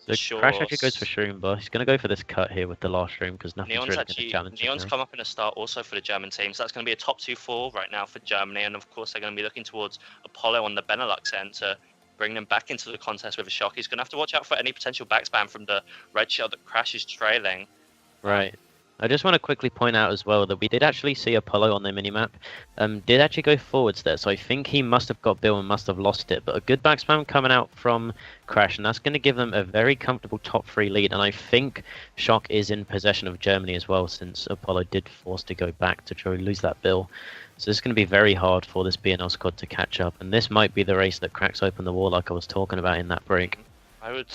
So sure. Crash actually goes for Shroomba. He's going to go for this cut here with the last Shroom because nothing's really going to challenge him. Neon's come up in a start also for the German team, so that's going to be a top 2-4 right now for Germany. And of course, they're going to be looking towards Apollo on the Benelux end to bring them back into the contest with a shock. He's going to have to watch out for any potential backspam from the red shell that Crash is trailing. Right. I just want to quickly point out as well that we did actually see Apollo on the minimap. Did actually go forwards there, so I think he must have got Bill and must have lost it. But a good backspam coming out from Crash, and that's going to give them a very comfortable top 3 lead. And I think Shock is in possession of Germany as well, since Apollo did force to go back to try to lose that Bill. So it's going to be very hard for this BNL squad to catch up. And this might be the race that cracks open the wall like I was talking about in that break. I would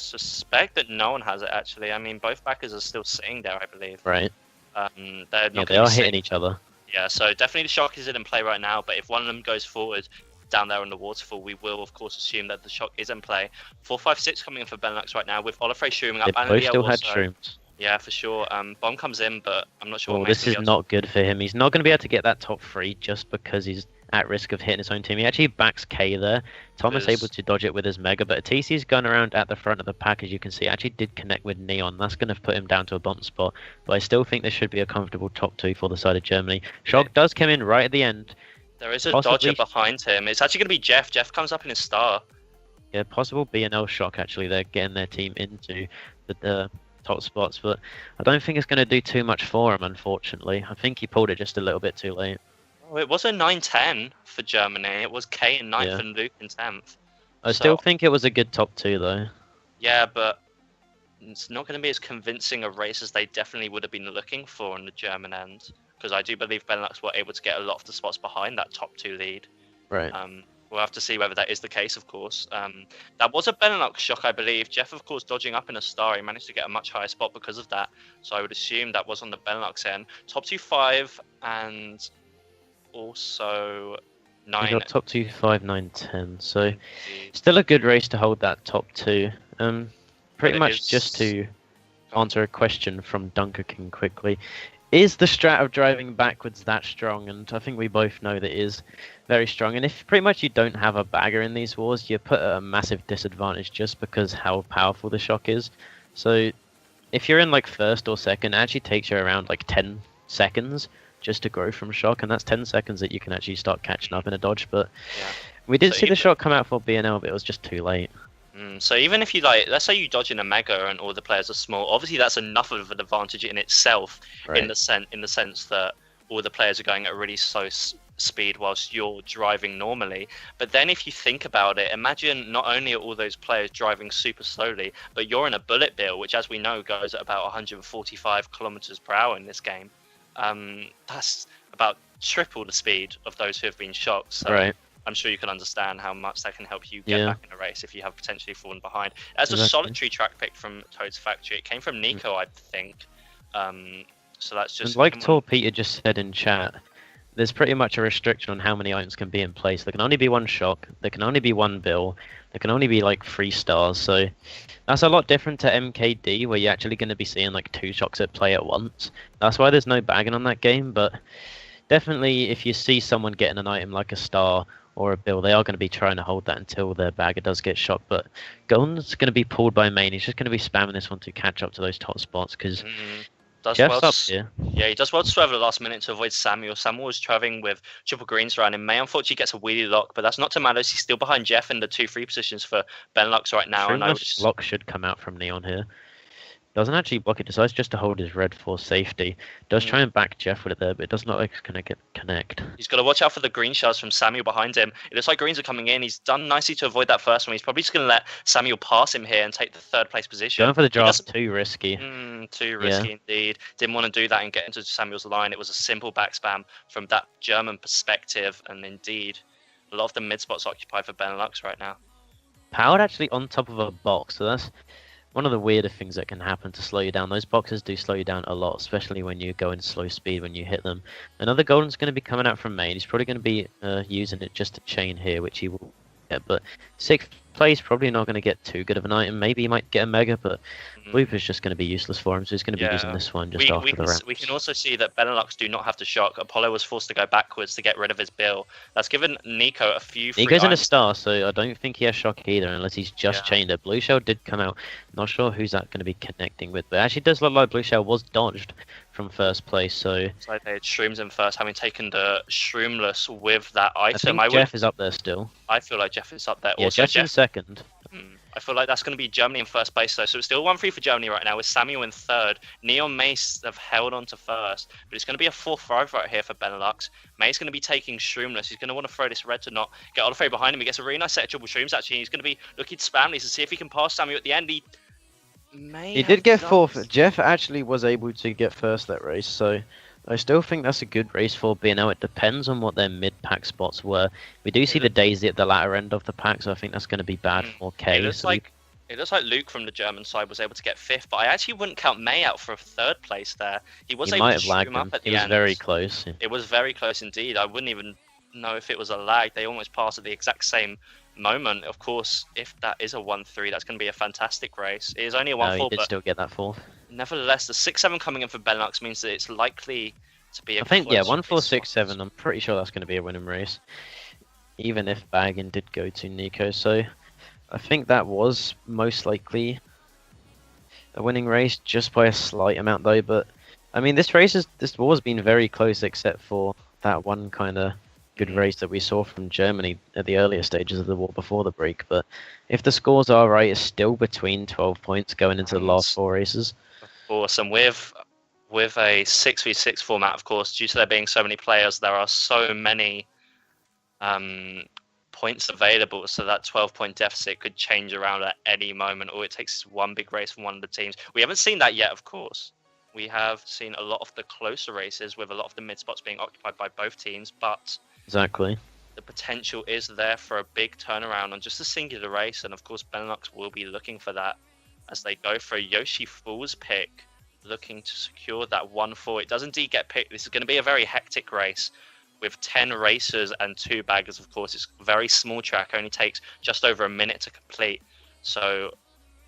suspect that no one has it, actually. I mean, both backers are still sitting there, I believe. Right. They are hitting each other. Yeah, so definitely the shock is in play right now, but if one of them goes forward down there on the waterfall, we will, of course, assume that the shock is in play. 4-5-6 coming in for Benelux right now, with Olafray shrooming up. They both still had shrooms. Yeah, for sure. Bomb comes in, but I'm not sure. Oh, this is not good for him. He's not going to be able to get that top 3 just because he's at risk of hitting his own team. He actually backs K there. Thomas able to dodge it with his Mega, but TC's gun around at the front of the pack, as you can see, actually did connect with Neon. That's going to put him down to a bump spot, but I still think this should be a comfortable top 2 for the side of Germany. Shock does come in right at the end. There is a dodger behind him. It's actually going to be Jeff. Jeff comes up in his star. Yeah, possible BNL Shock, actually. They're getting their team into the top spots, but I don't think it's going to do too much for him, unfortunately. I think he pulled it just a little bit too late. Oh, it was a 9-10 for Germany. It was K in 9th and Luke in 10th. I still think it was a good top 2, though. Yeah, but it's not going to be as convincing a race as they definitely would have been looking for on the German end, because I do believe Benelux were able to get a lot of the spots behind that top 2 lead. Right. We'll have to see whether that is the case, of course. That was a Benelux shock, I believe. Jeff, of course, dodging up in a star. He managed to get a much higher spot because of that. So I would assume that was on the Benelux end. Top 2-5 and also You 9. got top 2, 5, 9, 10. So Indeed. still a good race to hold that top 2. Pretty But it much is- just to answer a question from Dunker King quickly. Is the strat of driving backwards that strong? And I think we both know that it is very strong. And if pretty much you don't have a bagger in these wars, you're put at a massive disadvantage just because how powerful the shock is. So if you're in like first or second, it actually takes you around like 10 seconds just to grow from shock, and that's 10 seconds that you can actually start catching up in a dodge. But Yeah. we did So see the even- shock come out for BNL, but it was just too late. So even if you like, let's say you dodge in a mega and all the players are small, obviously that's enough of an advantage in itself, Right. in the sense that all the players are going at really slow speed whilst you're driving normally. But then if you think about it, imagine not only are all those players driving super slowly, but you're in a bullet bill, which as we know goes at about 145 kilometers per hour in this game. That's about triple the speed of those who have been shocked. So Right. I'm sure you can understand how much that can help you get Yeah. back in a race if you have potentially fallen behind. As a Exactly. solitary track pick from Toad's Factory, it came from Nico, I think. So that's And just like Tor Peter just said in chat, there's pretty much a restriction on how many items can be in place. There can only be one shock, there can only be one bill, there can only be like 3 stars. So that's a lot different to MKD, where you're actually going to be seeing like 2 shocks at play at once. That's why there's no bagging on that game. But definitely, if you see someone getting an item like a star or a bill, they are going to be trying to hold that until their bagger does get shocked. But Golden's going to be pulled by main. He's just going to be spamming this one to catch up to those top spots because does Jeff's well up here. Yeah, he does well to swerve at the last minute to avoid Samuel. Samuel was traveling with triple greens around him. May unfortunately gets a wheelie lock, but that's not to matter. He's still behind Jeff in the 2-3 positions for Benelux right now. And I would Streamless lock should come out from Neon here. Doesn't actually block it, decides just to hold his red for safety. Does try and back Jeff with it there, but it does not like it's gonna get connect. He's got to watch out for the green shards from Samuel behind him. It looks like greens are coming in. He's done nicely to avoid that first one. He's probably just going to let Samuel pass him here and take the 3rd place position. Going for the He draft, doesn't- too risky. Too risky indeed. Didn't want to do that and get into Samuel's line. It was a simple back spam from that German perspective, and indeed, a lot of the mid spots occupied for Benelux right now. Powered actually on top of a box, so that's one of the weirder things that can happen to slow you down. Those boxes do slow you down a lot, especially when you go in slow speed when you hit them. Another Golden's going to be coming out from main. He's probably going to be using it just to chain here, which he will get. But 6th place, probably not going to get too good of an item. Maybe he might get a mega, but Loop is just going to be useless for him, so he's going to be using this one just after the round. We can also see that Benelux do not have to shock. Apollo was forced to go backwards to get rid of his bill. That's given Nico a few free Nico's in a items. star, so I don't think he has shock either, unless he's just chained it. Blue Shell did come out. Not sure who's that going to be connecting with, but it actually does look like Blue Shell was dodged from 1st place, so It's like they had Shrooms in first, having taken the Shroomless with that I item. think Jeff is up there still. I feel like Jeff is up there. Yeah, Also, Jeff's in 2nd. I feel like that's going to be Germany in 1st place, though. So it's still 1-3 for Germany right now, with Samuel in 3rd. Neon Mace have held on to 1st, but it's going to be a 4-5 right here for Benelux. May's going to be taking Shroomless. He's going to want to throw this red to not get Olafay behind him. He gets a really nice set of triple Shrooms, actually. He's going to be looking to spam these to see if he can pass Samuel at the end. He did get 4th. Jeff actually was able to get 1st that race, so I still think that's a good race for BNL. It depends on what their mid-pack spots were. We do see the Daisy at the latter end of the pack, so I think that's going to be bad for K. It looks like Luke from the German side was able to get 5th, but I actually wouldn't count May out for a 3rd place there. He was he able might to have lagged shroom up him. at the It was end. very close. Yeah. It was very close indeed. I wouldn't even know if it was a lag. They almost passed at the exact same moment. Of course, if that is a 1-3, that's going to be a fantastic race. It is only a 1-4, No, he did but still get that 4th. nevertheless, the 6-7 coming in for Benelux means that it's likely to be a I think, yeah, close 1, 4, race. 6, 7. I'm pretty sure that's going to be a winning race. Even if bagging did go to Nico. So I think that was most likely a winning race, just by a slight amount though. But I mean, this war's been very close, except for that one kind of good race that we saw from Germany at the earlier stages of the war before the break. But if the scores are right, it's still between 12 points going into the last 4 races. Awesome. With a 6v6 format, of course, due to there being so many players, there are so many points available, so that 12-point deficit could change around at any moment, or it takes one big race from one of the teams. We haven't seen that yet, of course. We have seen a lot of the closer races with a lot of the mid spots being occupied by both teams, but Exactly. the potential is there for a big turnaround on just a singular race, and of course Benelux will be looking for that as they go for a Yoshi Falls pick, looking to secure that 1-4. It does indeed get picked. This is going to be a very hectic race with 10 racers and 2 baggers. Of course, it's a very small track, only takes just over a minute to complete. So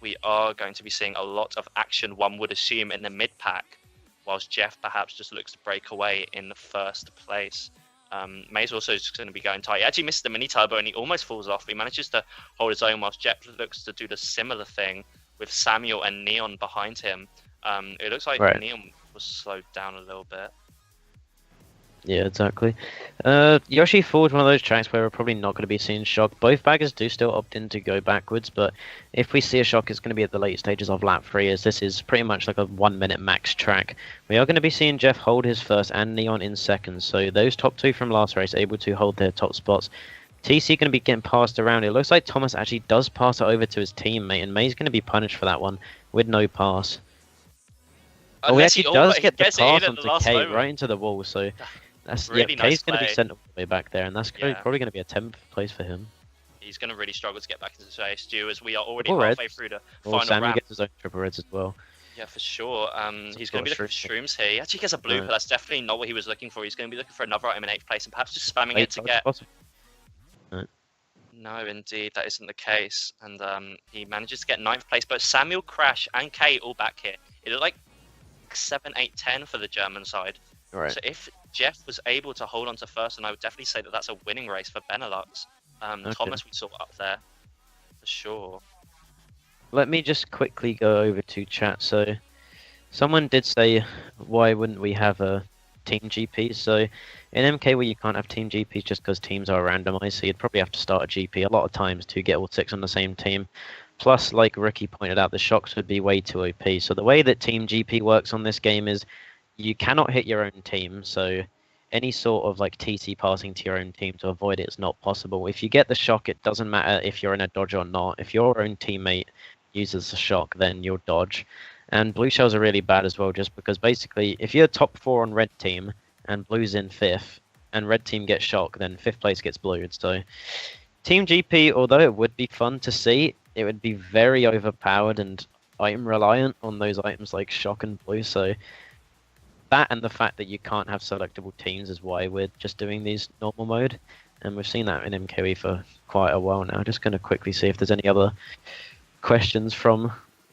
we are going to be seeing a lot of action, one would assume, in the mid-pack, whilst Jeff perhaps just looks to break away in the first place. May's also just going to be going tight. He actually misses the mini turbo and he almost falls off. He manages to hold his own whilst Jeff looks to do the similar thing with Samuel and Neon behind him. It looks like Neon was slowed down a little bit. Yeah, exactly. Yoshi falls one of those tracks where we're probably not going to be seeing shock. Both baggers do still opt in to go backwards, but if we see a shock, it's going to be at the late stages of lap 3, as this is pretty much like a 1 minute max track. We are going to be seeing Jeff hold his first and Neon in second, so those top 2 from last race able to hold their top spots. TC going to be getting passed around. It looks like Thomas actually does pass it over to his teammate, and May's going to be punished for that one with no pass. Oh, he actually does get the pass onto K right into the wall, so that's really nice. K's going to be sent all the way back there, and that's probably going to be a 10th place for him. He's going to really struggle to get back into the race, Stu, as we are already halfway through the final Samuel lap. Gets his own triple reds as well. Yeah, for sure. He's going to be looking for shrooms here. He actually gets a blue, but that's definitely not what he was looking for. He's going to be looking for another item in 8th place, and perhaps just spamming it to get... No, indeed, that isn't the case. And he manages to get 9th place, but Samuel, Crash, and Kate all back here. It looked like 7, 8, 10 for the German side. Right. So if Jeff was able to hold on to first, and I would definitely say that that's a winning race for Benelux. Thomas we saw up there for sure. Let me just quickly go over to chat. So someone did say, why wouldn't we have a team GP? So in MK, where you can't have team GPs just because teams are randomized, so you'd probably have to start a GP a lot of times to get all 6 on the same team. Plus, like Ricky pointed out, the shocks would be way too OP. So the way that team GP works on this game is you cannot hit your own team, so any sort of like TC passing to your own team to avoid it is not possible. If you get the shock, it doesn't matter if you're in a dodge or not. If your own teammate uses the shock, then you'll dodge. And blue shells are really bad as well, just because basically if you're top 4 on red team and blue's in 5th and red team gets shock, then 5th place gets blued. So team GP, although it would be fun to see, it would be very overpowered and item reliant on those items like shock and blue. So that and the fact that you can't have selectable teams is why we're just doing these normal mode. And we've seen that in MKWC for quite a while now. Just going to quickly see if there's any other questions from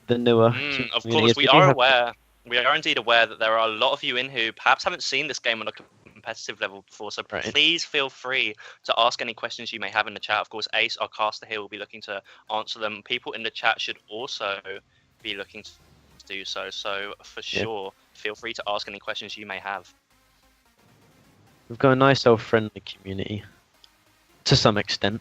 the newer Of course, we are aware. We are indeed aware that there are a lot of you in who perhaps haven't seen this game on a competitive level before. So please feel free to ask any questions you may have in the chat. Of course, Ace, our caster here, will be looking to answer them. People in the chat should also be looking to do so. So for sure, feel free to ask any questions you may have. We've got a nice old friendly community to some extent.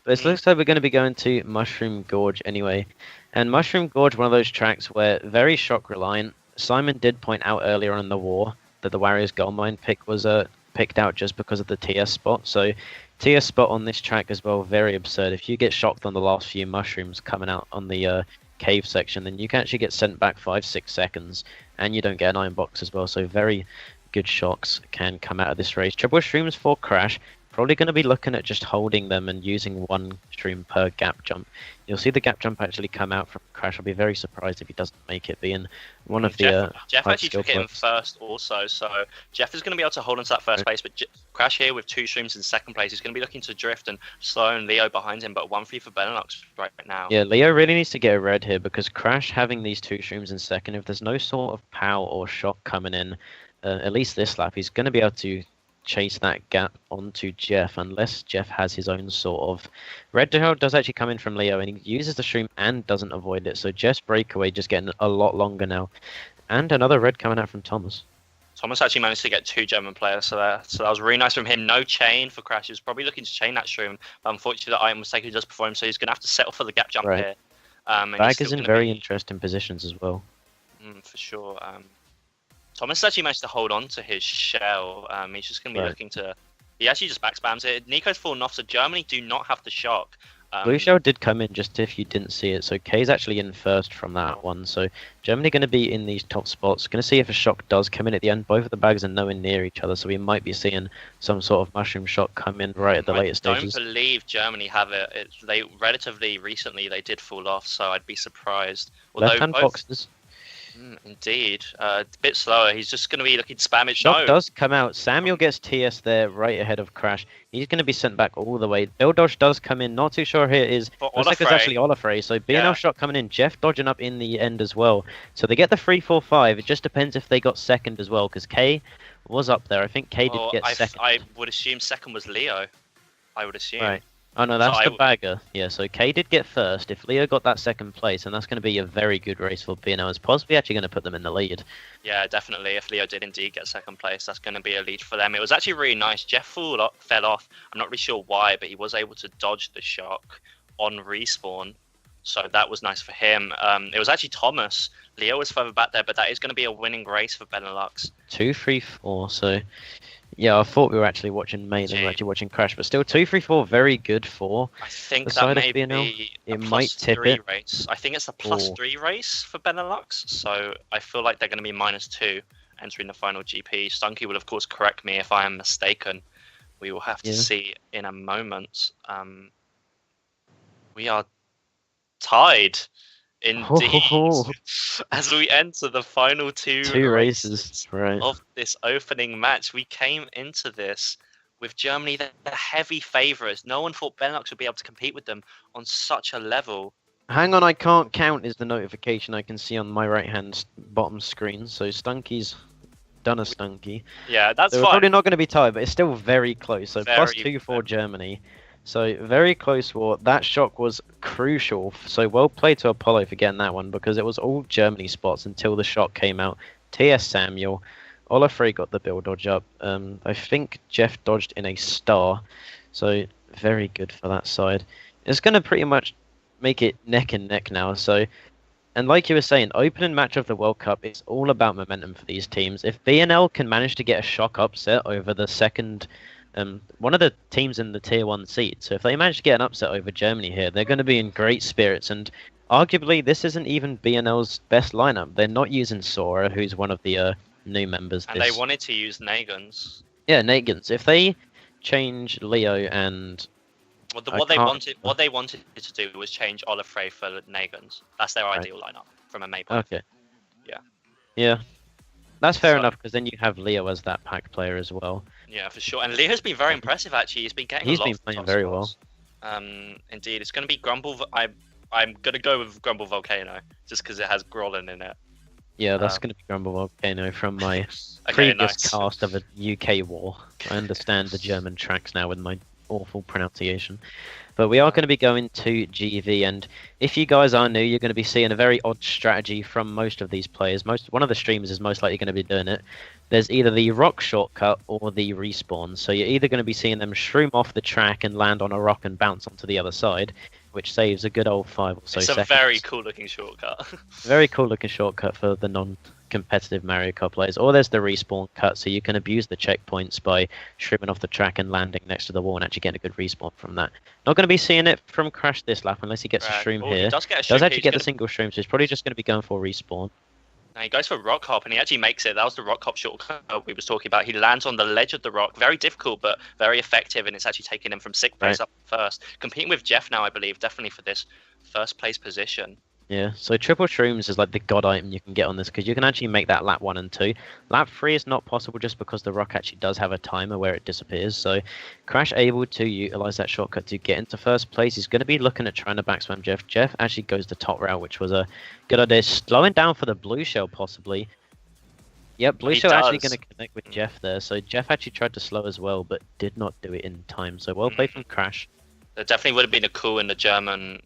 But it looks like we're going to be going to Mushroom Gorge anyway. And Mushroom Gorge, one of those tracks where very shock reliant. Simon did point out earlier on in the war that the Warriors Gold Mine pick was picked out just because of the TS spot. So TS spot on this track as well, very absurd. If you get shocked on the last few mushrooms coming out on the cave section, then you can actually get sent back 5-6 seconds, and you don't get an iron box as well. So very good shocks can come out of this race. Triple shrooms for Crash. Probably going to be looking at just holding them and using 1 shroom per gap jump. You'll see the gap jump actually come out from Crash. I'll be very surprised if he doesn't make it, being one of the Jeff actually took it in first also, so Jeff is going to be able to hold on to that first place, but Crash here with 2 shrooms in second place. He's going to be looking to drift and slow and Leo behind him, but 1-3 for Benelux right now. Yeah, Leo really needs to get a red here, because Crash having these 2 shrooms in second, if there's no sort of pow or shock coming in, at least this lap, he's going to be able to chase that gap onto Jeff, unless Jeff has his own sort of... Red does actually come in from Leo, and he uses the shroom and doesn't avoid it, so Jeff's breakaway just getting a lot longer now. And another red coming out from Thomas. Thomas actually managed to get 2 German players, so that was really nice from him. No chain for Crash. He was probably looking to chain that shroom, but unfortunately the item was taken just before him, so he's going to have to settle for the gap jump here. Bag is in very interesting positions as well. For sure. Thomas actually managed to hold on to his shell. He's just going to be looking to... He actually just back spams it. Nico's fallen off, so Germany do not have the shock. Blue shell did come in just if you didn't see it. So K's actually in first from that one. So Germany going to be in these top spots. Going to see if a shock does come in at the end. Both of the bags are nowhere near each other, so we might be seeing some sort of mushroom shock come in right at the later stages. I don't believe Germany have it. They relatively recently they did fall off, so I'd be surprised. Left-hand boxes. Indeed. A bit slower. He's just going to be looking to spam it. Shock No. does come out. Samuel gets TS there right ahead of Crash. He's going to be sent back all the way. Bill Dodge does come in. Not too sure here it is. For Looks like it's Olafray. actually Olafray. So B&L Yeah. Shock coming in. Jeff dodging up in the end as well. So they get the 3-4-5. It just depends if they got second as well, because K was up there. I think K did get second. I would assume second was Leo. I would assume. Right. Oh no, that's So the bagger. Yeah, so K did get first. If Leo got that second place, and that's going to be a very good race for B&L. It's possibly actually going to put them in the lead. Yeah, definitely. If Leo did indeed get second place, that's going to be a lead for them. It was actually really nice. Jeff fell off. I'm not really sure why, but he was able to dodge the shock on respawn. So that was nice for him. It was actually Thomas. Leo was further back there, but that is going to be a winning race for Benelux. 2-3-4. So yeah, I thought we were actually watching Maiden, we were actually watching Crash, but still 2-3-4, very good for. I think the that side of may B&L. be It a might tip +3 it. race. I think it's a +3 race for Benelux. So I feel like they're going to be -2 entering the final GP. Stunky will of course correct me if I am mistaken. We will have to see in a moment. We are tied. Indeed, as we enter the final two races right. of this opening match, we came into this with Germany the heavy favourites. No one thought Benelux would be able to compete with them on such a level. Hang on, I can't count is the notification I can see on my right-hand bottom screen. So Stunky's done a Stunky. Yeah, that's They're fine. probably not going to be tied, but it's still very close. So Very +2 for Germany. So very close war. That shock was crucial. So well played to Apollo for getting that one, because it was all Germany spots until the shock came out. TS Samuel. Olafray got the Bill dodge up. I think Jeff dodged in a star. So very good for that side. It's going to pretty much make it neck and neck now. So, and like you were saying, opening match of the World Cup, it's all about momentum for these teams. If B&L can manage to get a shock upset over the second, one of the teams in the tier 1 seed, so if they manage to get an upset over Germany here, they're going to be in great spirits. And arguably, this isn't even B&L's best lineup. They're not using Sora, who's one of the new members. And they wanted to use Nagans. Yeah, Nagans. If they change Leo and Well, what they wanted to do was change Olafray for Nagans. That's their ideal lineup from a Maple. Okay. Yeah. Yeah. That's fair enough, because then you have Leo as that pack player as well. Yeah, for sure. And Leo's been very impressive, actually. He's been getting a lot been of playing top very scores. Indeed. It's going to be Grumble. I'm going to go with Grumble Volcano, just because it has Grolin in it. Yeah, that's going to be Grumble Volcano from my Okay, previous cast of a UK war. I understand the German tracks now with my awful pronunciation. But we are going to be going to GV, and if you guys are new, you're going to be seeing a very odd strategy from most of these players. One of the streamers is most likely going to be doing it. There's either the rock shortcut or the respawn. So you're either going to be seeing them shroom off the track and land on a rock and bounce onto the other side, which saves a good old 5 or so seconds. It's a very cool looking shortcut. Very cool looking shortcut for the non-competitive Mario Kart players. Or there's the respawn cut, so you can abuse the checkpoints by shrimming off the track and landing next to the wall and actually getting a good respawn from that. Not going to be seeing it from Crash this lap unless he gets a shroom here. He does actually get the single shroom, so he's probably just going to be going for respawn. Now he goes for rock hop, and he actually makes it. That was the rock hop shortcut we was talking about. He lands on the ledge of the rock. Very difficult, but very effective, and it's actually taking him from 6th place up first. Competing with Jeff now, I believe, definitely for this first place position. Yeah, so triple shrooms is like the god item you can get on this, because you can actually make that lap 1 and 2. Lap 3 is not possible just because the rock actually does have a timer where it disappears. So Crash able to utilize that shortcut to get into first place. He's going to be looking at trying to backswam Jeff. Jeff actually goes the top route, which was a good idea. Slowing down for the blue shell possibly. Yep, blue shell actually going to connect with Jeff there. So Jeff actually tried to slow as well, but did not do it in time. So well played from Crash. There definitely would have been a call in the German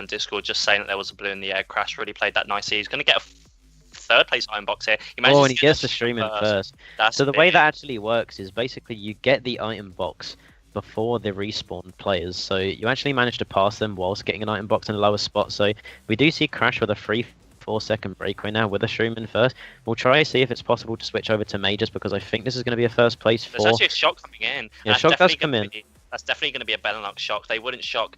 Discord just saying that there was a blue in the air. Crash really played that nicely. He's going to get a 3rd place item box here. And he gets the stream in first. So the way that actually works is basically you get the item box before the respawn players. So you actually manage to pass them whilst getting an item box in the lowest spot. So we do see Crash with a 3-4 second breakaway now with a shroom in first. We'll try to see if it's possible to switch over to Majors, because I think this is going to be a first place for... There's actually a shock coming in. Yeah, shock does come in. That's definitely going to be a Benelux shock. They wouldn't shock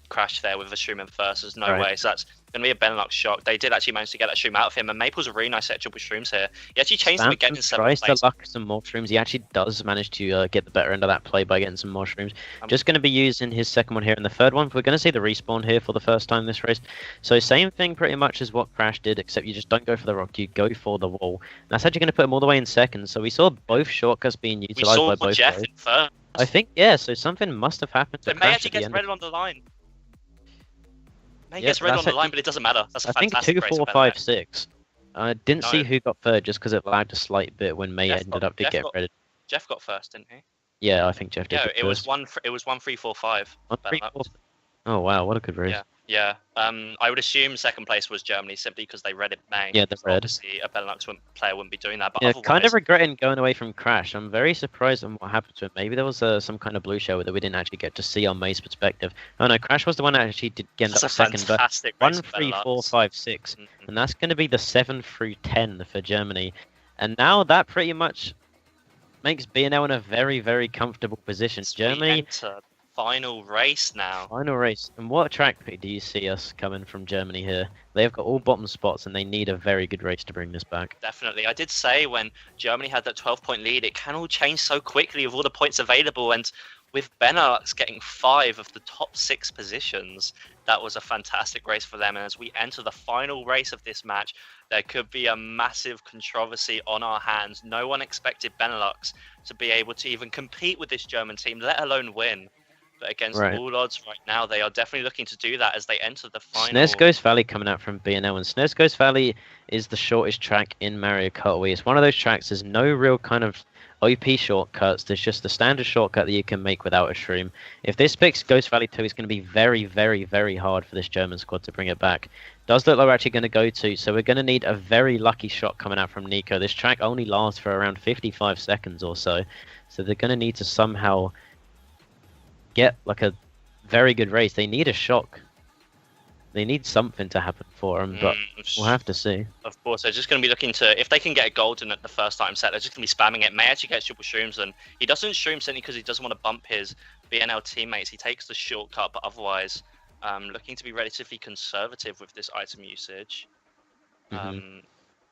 Crash there with a Shroom in first. There's no Right. way. So that's going to be a Benelux shock. They did actually manage to get that Shroom out of him, and Maple's a really nice setup with Shrooms here. He actually changed them again in tries 7th to place. luck some more shrooms. He actually does manage to get the better end of that play by getting some more shrooms. Just going to be using his second one here and the third one. We're going to see the respawn here for the first time this race. So same thing pretty much as what Crash did, except you just don't go for the rock, you go for the wall. And that's actually going to put him all the way in second. So we saw both shortcuts being We utilized saw by both Jeff players. in first. I think, yeah, so something must have happened to So May Crash actually at the gets end. red on the line. May Yeah, gets red that's on the line, actually- but it doesn't matter. That's a I think fantastic 2, race 4, for 5, Benelux. 6. I didn't No. see who got third just because it lagged a slight bit when May Jeff ended got- up to Jeff get got- red. Jeff got first, didn't he? Yeah, I think Jeff did. Yeah, get it was first. 1 3 4 5. 1, 3, Benelux. 4. Oh wow, what a good race. Yeah. Yeah, I would assume second place was Germany simply because they read it May. Yeah, they So read. Obviously, a Benelux player wouldn't be doing that. But Yeah, otherwise, kind of regretting going away from Crash. I'm very surprised on what happened to him. Maybe there was some kind of blue show that we didn't actually get to see on May's perspective. Oh no, Crash was the one that actually did get that's up a second. But fantastic 1, race for 3, 4, Benelux. 5, 6, Mhm. and that's going to be the 7 through 10 for Germany. And now that pretty much makes BNL in a very, very comfortable position. So we Germany, enter final race now. final race. And what track do you see us coming from Germany here? They've got all bottom spots and they need a very good race to bring this back. Definitely. I did say when Germany had that 12-point lead, it can all change so quickly with all the points available. And with Benelux getting 5 of the top 6 positions, that was a fantastic race for them. And as we enter the final race of this match, there could be a massive controversy on our hands. No one expected Benelux to be able to even compete with this German team, let alone win. But against Right. all odds right now, they are definitely looking to do that as they enter the final. Snezgos Valley coming out from BNL, and Snezgos Valley is the shortest track in Mario Kart Wii. It's one of those tracks, there's no real kind of OP shortcuts, there's just the standard shortcut that you can make without a shroom. If this picks Ghost Valley 2, it's going to be very, very, very hard for this German squad to bring it back. Does look like we're actually going to go to, so we're going to need a very lucky shot coming out from Nico. This track only lasts for around 55 seconds or so, so they're going to need to somehow get like a very good race. They need a shock. They need something to happen for them, but we'll have to see. Of course, they're just going to be looking to, if they can get a golden at the first time set, they're just going to be spamming it. May actually get triple shrooms, and he doesn't shroom simply because he doesn't want to bump his BNL teammates. He takes the shortcut, but otherwise, looking to be relatively conservative with this item usage.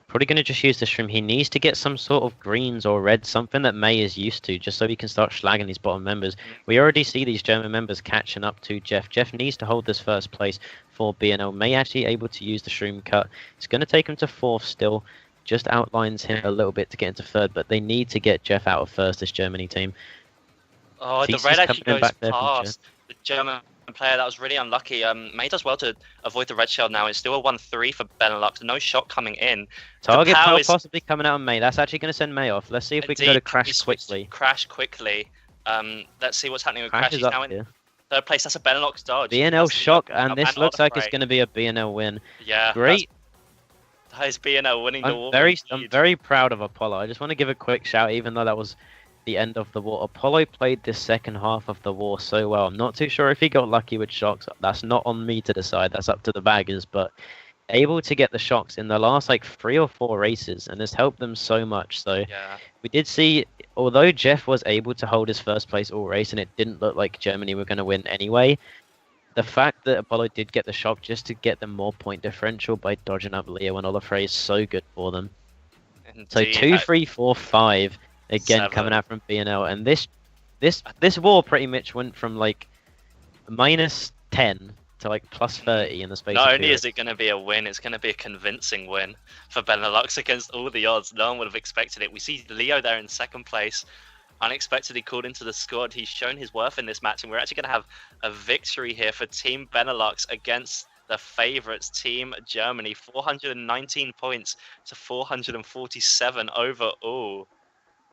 Probably going to just use the shroom. He needs to get some sort of greens or red, something that May is used to, just so he can start slagging these bottom members. We already see these German members catching up to Jeff. Jeff needs to hold this first place for BNL. May actually able to use the shroom cut. It's going to take him to 4th still. Just outlines him a little bit to get into 3rd, but they need to get Jeff out of 1st, this Germany team. Oh, the Thesis red actually coming goes back there from past the German player. That was really unlucky. May does well to avoid the red shell now. It's still a 1-3 for Benelux. No shot coming in. Target power power is- possibly coming out on May. That's actually going to send May off. Let's see if we can go to Indeed, Crash he switched quickly. Crash quickly. Let's see what's happening with Crash. Crash is He's now up in here. 3rd place. That's a Benelux dodge. BNL That's the shock, opening and up this looks like it's Otterfrey. going to be a BNL win. Yeah, Great. That is BNL winning the I'm war. I'm very proud of Apollo. I just want to give a quick shout, even though that was the end of the war. Apollo played this second half of the war so well. I'm not too sure if he got lucky with shocks. That's not on me to decide. That's up to the baggers. But able to get the shocks in the last like 3 or 4 races, and it's helped them so much. So Yeah. we did see, although Jeff was able to hold his first place all race, and it didn't look like Germany were going to win anyway. The fact that Apollo did get the shock just to get them more point differential by dodging up Leo and Olafray is so good for them. So Indeed. 2, 3, 4, 5 again 7. coming out from BNL, and this war pretty much went from like -10 to like +30 in the space. Not of only 2 is it going to be a win, it's going to be a convincing win for Benelux against all the odds. No one would have expected it. We see Leo there in 2nd place, unexpectedly called into the squad. He's shown his worth in this match, and we're actually going to have a victory here for Team Benelux against the favourites, Team Germany. 419 points to 447 overall.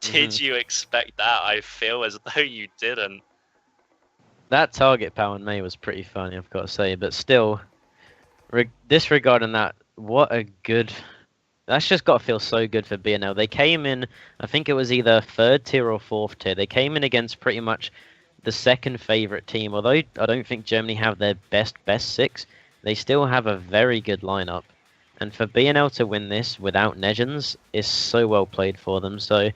Did you expect that? I feel as though you didn't. That target power in May was pretty funny, I've got to say, but still, disregarding that, what a good. That's just got to feel so good for BNL. They came in, I think it was either 3rd tier or 4th tier. They came in against pretty much the 2nd favourite team. Although I don't think Germany have their best 6, they still have a very good lineup. And for BNL to win this without Nejans is so well played for them. So,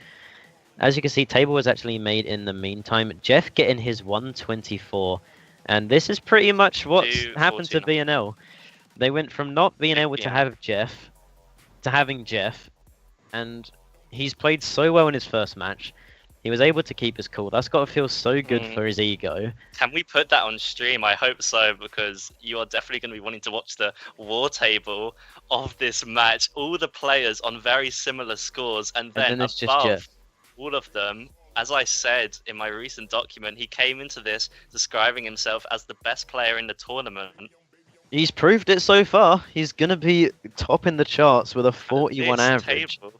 as you can see, table was actually made in the meantime. Jeff getting his 124 And this is pretty much what's 2, happened to 14. BNL. They went from not being able to Yeah. have Jeff to having Jeff, and he's played so well in his first match. He was able to keep his cool. That's got to feel so good for his ego. Can we put that on stream? I hope so, because you are definitely going to be wanting to watch the war table of this match. All the players on very similar scores, and then it's just above Jeff. all of them, as I said in my recent document, he came into this describing himself as the best player in the tournament. He's proved it so far. He's going to be top in the charts with a 41 This average. table,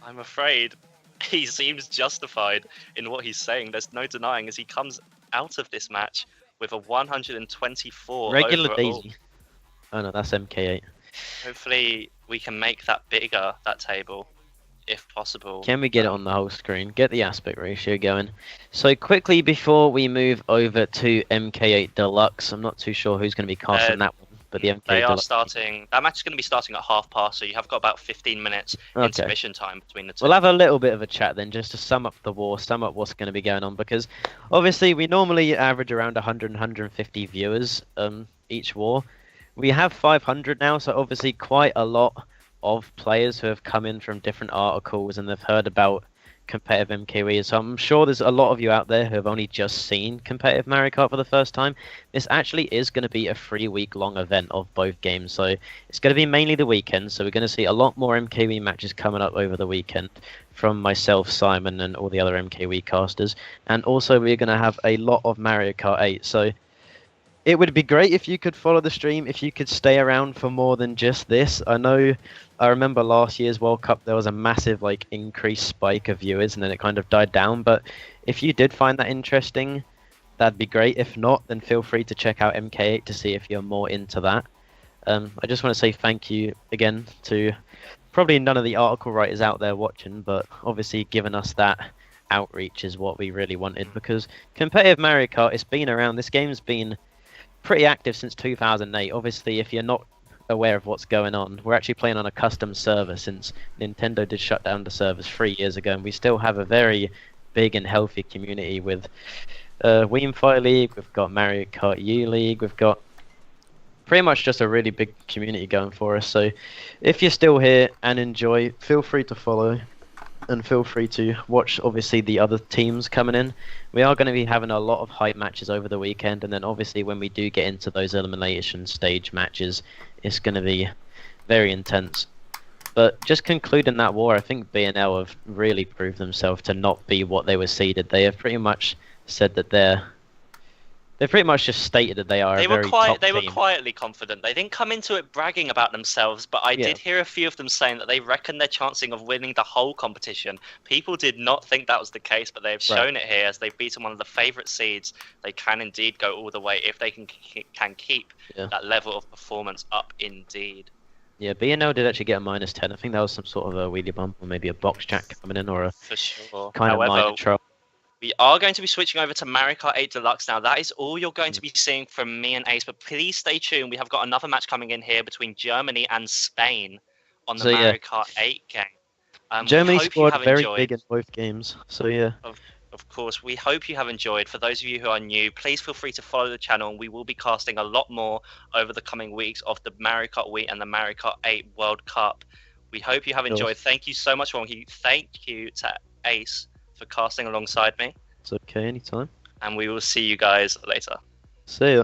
I'm afraid he seems justified in what he's saying. There's no denying as he comes out of this match with a 124 Regular overall. Daisy. Oh no, that's MK8. Hopefully we can make that bigger, that table, if possible. Can we get it on the whole screen? Get the aspect ratio going. So quickly before we move over to MK8 Deluxe, I'm not too sure who's going to be casting that one, but the MK8 They are Deluxe. starting. That match is going to be starting at 1:30, so you have got about 15 minutes intermission time between the two. We'll have a little bit of a chat then, just to sum up the war, sum up what's going to be going on, because obviously we normally average around 100 150 viewers each war. We have 500 now, so obviously quite a lot of players who have come in from different articles and they've heard about competitive MKW. So I'm sure there's a lot of you out there who have only just seen competitive Mario Kart for the first time. This actually is going to be a 3-week-long event of both games, so it's going to be mainly the weekend. So we're going to see a lot more MKW matches coming up over the weekend from myself, Simon, and all the other MKW casters. And also we're going to have a lot of Mario Kart 8. So it would be great if you could follow the stream, if you could stay around for more than just this. I remember last year's World Cup, there was a massive increased spike of viewers and then it kind of died down. But if you did find that interesting, that'd be great. If not, then feel free to check out MK8 to see if you're more into that. I just want to say thank you again to probably none of the article writers out there watching, but obviously giving us that outreach is what we really wanted, because competitive Mario Kart, it's been around. This game's been pretty active since 2008. Obviously, if you're not aware of what's going on, we're actually playing on a custom server since Nintendo did shut down the servers 3 years ago, and we still have a very big and healthy community with Fire League, we've got Mario Kart U League, we've got pretty much just a really big community going for us. So if you're still here and enjoy, feel free to follow and feel free to watch obviously the other teams coming in. We are going to be having a lot of hype matches over the weekend, and then obviously when we do get into those elimination stage matches, it's going to be very intense. But just concluding that war, I think BNL have really proved themselves to not be what they were seeded. They have pretty much said that they've pretty much just stated that they are a very top They were team. quietly confident. They didn't come into it bragging about themselves, but I did hear a few of them saying that they reckon they're chancing of winning the whole competition. People did not think that was the case, but they've shown it here as they've beaten one of the favourite seeds. They can indeed go all the way if they can keep that level of performance up indeed. Yeah, BNL did actually get a -10. I think that was some sort of a wheelie bump or maybe a box jack coming in, or a For sure. kind of minor trouble. We are going to be switching over to Mario Kart 8 Deluxe now. That is all you're going to be seeing from me and Ace, but please stay tuned. We have got another match coming in here between Germany and Spain on the Mario Kart 8 game. Germany scored very big in both games, so yeah. Of course, we hope you have enjoyed. For those of you who are new, please feel free to follow the channel, and we will be casting a lot more over the coming weeks of the Mario Kart Wii and the Mario Kart 8 World Cup. We hope you have enjoyed. Thank you so much, Wonky. Thank you to Ace for casting alongside me. It's okay, anytime. And we will see you guys later. See ya.